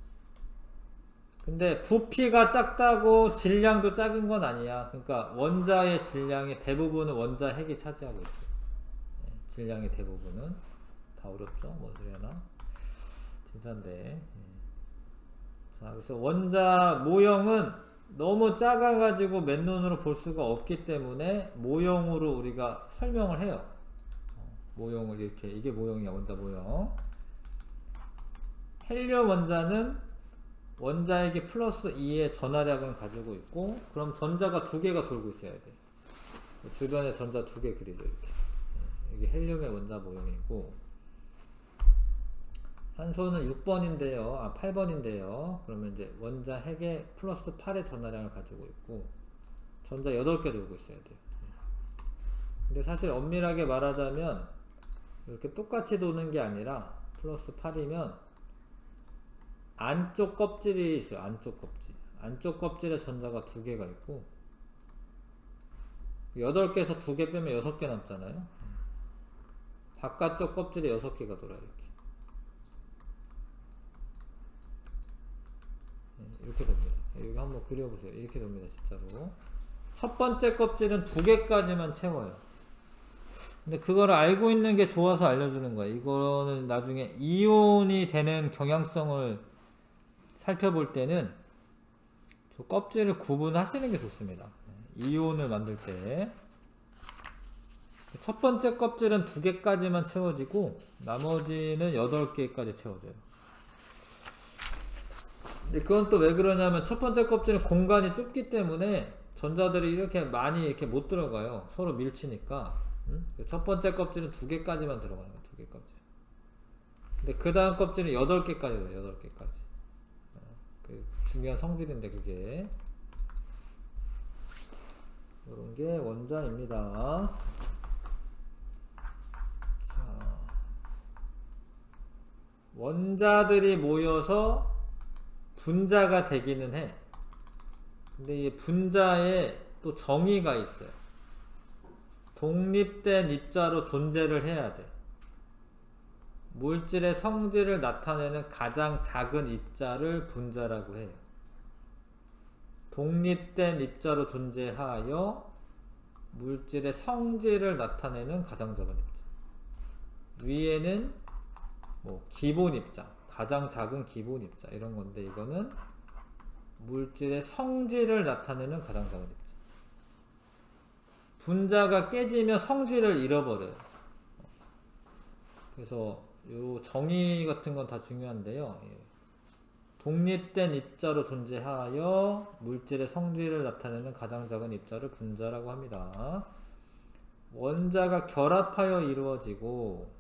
근데 부피가 작다고 질량도 작은 건 아니야. 그러니까 원자의 질량의 대부분은 원자 핵이 차지하고 있어요. 질량의 대부분은. 다 어렵죠? 뭐 그래나 진짜인데. 자, 그래서 원자 모형은 너무 작아가지고 맨눈으로 볼 수가 없기 때문에 모형으로 우리가 설명을 해요. 모형을 이렇게, 이게 모형이야, 원자 모형. 헬륨 원자는 원자에게 플러스 2의 전하량을 가지고 있고, 그럼 전자가 두 개가 돌고 있어야 돼. 주변에 전자 두 개 그리죠, 이렇게. 이게 헬륨의 원자 모형이고, 산소는 6번인데요, 8번인데요. 그러면 이제 원자 핵에 플러스 8의 전하량을 가지고 있고, 전자 8개 돌고 있어야 돼요. 근데 사실 엄밀하게 말하자면, 이렇게 똑같이 도는 게 아니라, 플러스 8이면, 안쪽 껍질이 있어요. 안쪽 껍질. 안쪽 껍질에 전자가 두 개가 있고, 8개에서 2개 빼면 6개 남잖아요. 바깥쪽 껍질에 6개가 돌아요. 이렇게 됩니다. 여기 한번 그려보세요. 이렇게 됩니다. 진짜로. 첫 번째 껍질은 2개까지만 채워요. 근데 그걸 알고 있는 게 좋아서 알려주는 거예요. 이거는 나중에 이온이 되는 경향성을 살펴볼 때는 저 껍질을 구분하시는 게 좋습니다. 이온을 만들 때 첫 번째 껍질은 2개까지만 채워지고 나머지는 8개까지 채워져요. 근데 그건 또 왜 그러냐면 첫 번째 껍질은 공간이 좁기 때문에 전자들이 이렇게 많이 이렇게 못 들어가요. 서로 밀치니까. 첫 번째 껍질은 2개까지만 들어가는 거예요. 2개까지. 근데 그 다음 껍질은 8개까지 들어요. 8개까지. 그 중요한 성질인데 그게. 이런 게 원자입니다. 자, 원자들이 모여서 분자가 되기는 해. 근데 이 분자에 또 정의가 있어요. 독립된 입자로 존재를 해야 돼. 물질의 성질을 나타내는 가장 작은 입자를 분자라고 해요. 독립된 입자로 존재하여 물질의 성질을 나타내는 가장 작은 입자. 위에는 뭐 기본 입자, 가장 작은 기본 입자 이런 건데, 이거는 물질의 성질을 나타내는 가장 작은 입자. 분자가 깨지면 성질을 잃어버려요. 그래서 요 정의 같은 건 다 중요한데요. 독립된 입자로 존재하여 물질의 성질을 나타내는 가장 작은 입자를 분자라고 합니다. 원자가 결합하여 이루어지고,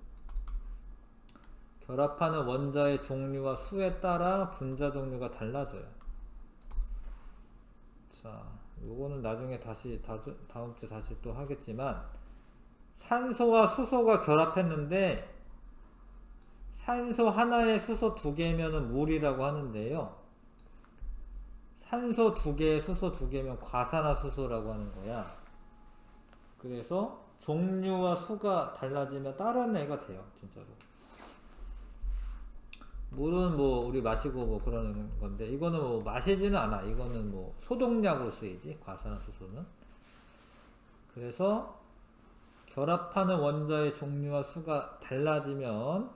결합하는 원자의 종류와 수에 따라 분자 종류가 달라져요. 자, 요거는 나중에 다시 다음 주 다시 또 하겠지만, 산소와 수소가 결합했는데 산소 하나에 수소 2개면은 물이라고 하는데요. 산소 2개, 수소 2개면 과산화수소라고 하는 거야. 그래서 종류와 수가 달라지면 다른 애가 돼요, 진짜로. 물은 뭐 우리 마시고 뭐 그러는 건데, 이거는 뭐 마시지는 않아. 이거는 뭐 소독약으로 쓰이지, 과산화수소는. 그래서 결합하는 원자의 종류와 수가 달라지면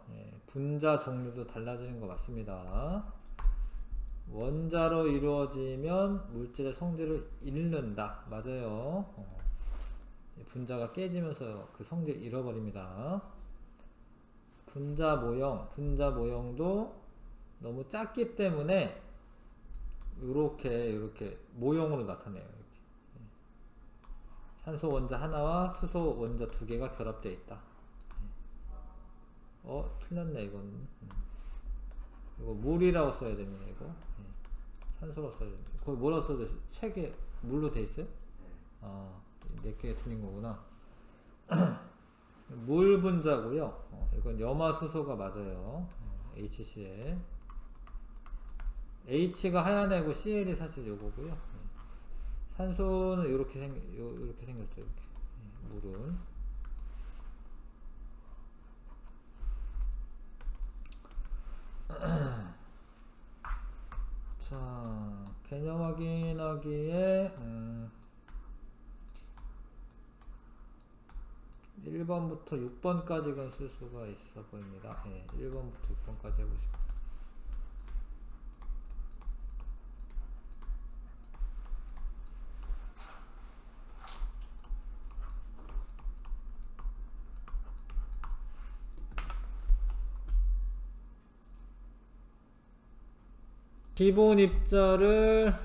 분자 종류도 달라지는 거 맞습니다. 원자로 이루어지면 물질의 성질을 잃는다. 맞아요. 분자가 깨지면서 그 성질을 잃어버립니다. 분자 모형도 너무 작기 때문에 이렇게 모형으로 나타내요. 이렇게. 산소 원자 하나와 수소 원자 2개가 결합되어 있다. 틀렸네 이건. 이거 물이라고 써야 됩니다 이거. 산소라고 써야 됩니다. 거기 뭐라고 써져 있어요? 책에 물로 돼 있어요? 아, 4개 틀린 거구나. 물 분자고요. 이건 염화수소가 맞아요. HCl. H가 하얀 애고 Cl이 사실 요거고요. 산소는 이렇게 생겼죠. 이렇게. 물은. 자, 개념 확인하기에 1번부터 6번까지는 쓸 수가 있어 보입니다. 1번부터 6번까지 해보시고. 기본 입자를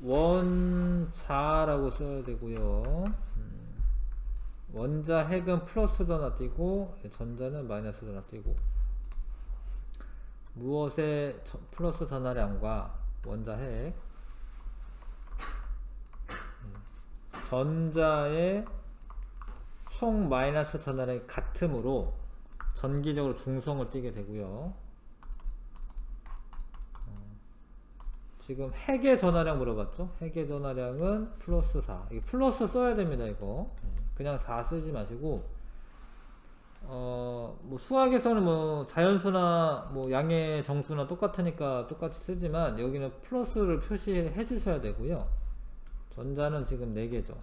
원자라고 써야 되고요. 원자 핵은 플러스 전화 띄고 전자는 마이너스 전화 띄고, 무엇의 플러스 전하량과 원자 핵, 전자의 총 마이너스 전하량이 같으므로 전기적으로 중성을 띄게 되고요. 지금 핵의 전하량 물어봤죠? 핵의 전하량은 플러스 4. 이거 플러스 써야 됩니다, 이거. 그냥 4 쓰지 마시고, 뭐 수학에서는 뭐 자연수나 뭐 양의 정수나 똑같으니까 똑같이 쓰지만, 여기는 플러스를 표시해 주셔야 되고요. 전자는 지금 4개죠.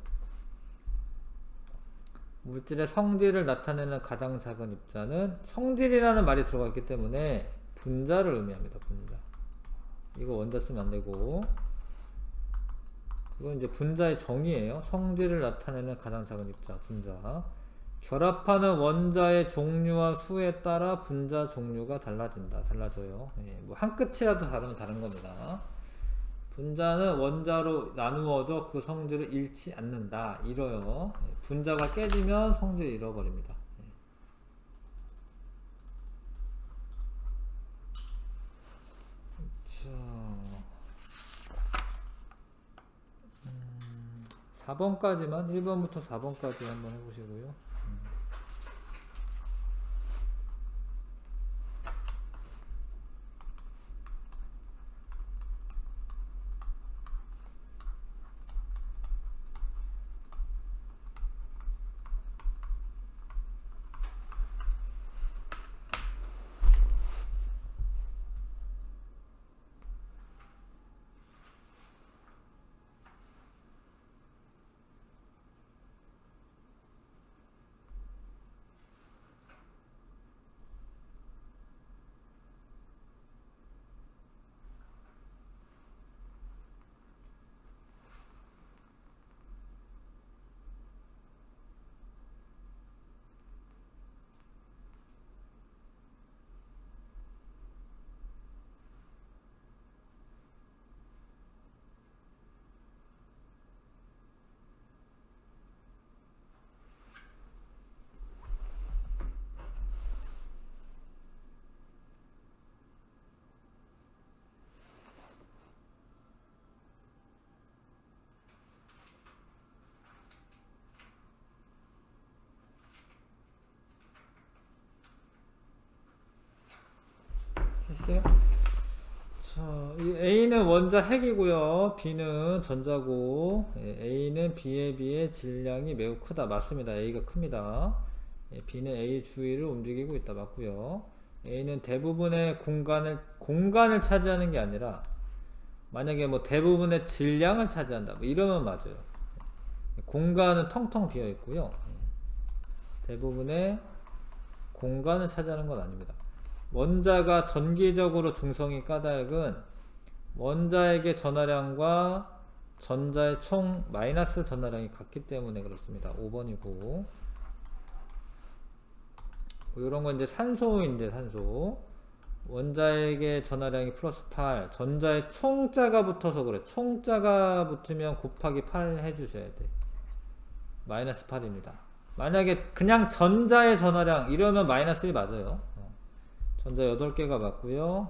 물질의 성질을 나타내는 가장 작은 입자는, 성질이라는 말이 들어가 있기 때문에 분자를 의미합니다, 분자. 이거 원자 쓰면 안 되고, 이건 이제 분자의 정의예요. 성질을 나타내는 가장 작은 입자, 분자. 결합하는 원자의 종류와 수에 따라 분자 종류가 달라져요. 뭐 한 끗이라도 다르면 다른 겁니다. 분자는 원자로 나누어져 그 성질을 잃지 않는다. 잃어요. 분자가 깨지면 성질을 잃어버립니다. 자, 4번까지만, 1번부터 4번까지 한번 해보시고요. 했어요? 자, 이 A는 원자 핵이고요. B는 전자고, A는 B에 비해 질량이 매우 크다. 맞습니다. A가 큽니다. B는 A 주위를 움직이고 있다. 맞고요. A는 대부분의 공간을 차지하는 게 아니라, 만약에 뭐 대부분의 질량을 차지한다. 뭐 이러면 맞아요. 공간은 텅텅 비어 있고요. 대부분의 공간을 차지하는 건 아닙니다. 원자가 전기적으로 중성이 까닭은 원자에게 전하량과 전자의 총 마이너스 전하량이 같기 때문에 그렇습니다. 5번이고, 이런 건 이제 산소인데, 산소. 원자에게 전하량이 플러스 8, 전자의 총자가 붙어서 그래. 총자가 붙으면 곱하기 8 해주셔야 돼. 마이너스 8입니다. 만약에 그냥 전자의 전하량 이러면 마이너스 1 맞아요. 전자 8개가 맞고요.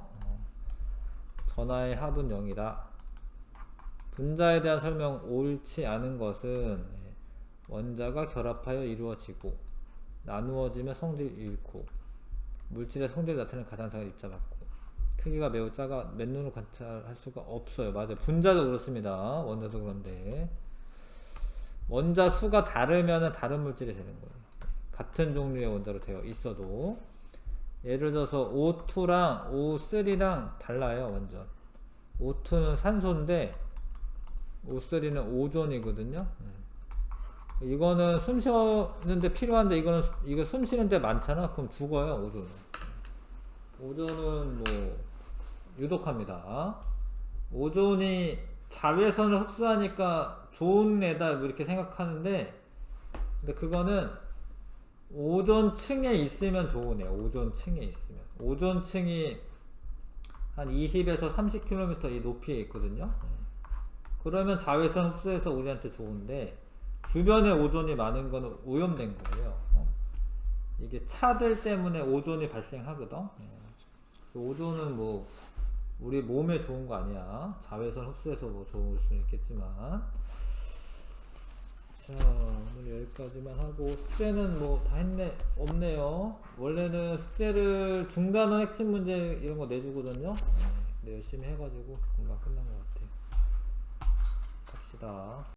전하의 합은 0이다. 분자에 대한 설명 옳지 않은 것은 원자가 결합하여 이루어지고 나누어지면 성질 잃고 물질의 성질을 나타내는 가상상을 입자받고 크기가 매우 작아 맨눈으로 관찰할 수가 없어요. 맞아요. 분자도 그렇습니다. 원자도 그런데 원자 수가 다르면 다른 물질이 되는 거예요. 같은 종류의 원자로 되어 있어도 예를 들어서 O2랑 O3랑 달라요. 완전 O2는 산소인데 O3는 오존이거든요. 이거는 숨 쉬는데 필요한데 이거 숨 쉬는데 많잖아. 그럼 죽어요. 오존은 뭐 유독합니다. 오존이 자외선을 흡수하니까 좋은 애다 뭐 이렇게 생각하는데 근데 그거는 오존층에 있으면 좋은 애야. 오존층에 있으면 오존층이 한 20에서 30km 이 높이에 있거든요. 그러면 자외선 흡수해서 우리한테 좋은데 주변에 오존이 많은 거는 오염된 거예요. 이게 차들 때문에 오존이 발생하거든. 오존은 뭐 우리 몸에 좋은 거 아니야. 자외선 흡수해서 뭐 좋을 수는 있겠지만. 자, 오늘 여기까지만 하고 숙제는 뭐 다 했네. 없네요. 원래는 숙제를 중단원 핵심 문제 이런 거 내주거든요. 네, 열심히 해가지고 금방 끝난 것 같아요. 갑시다.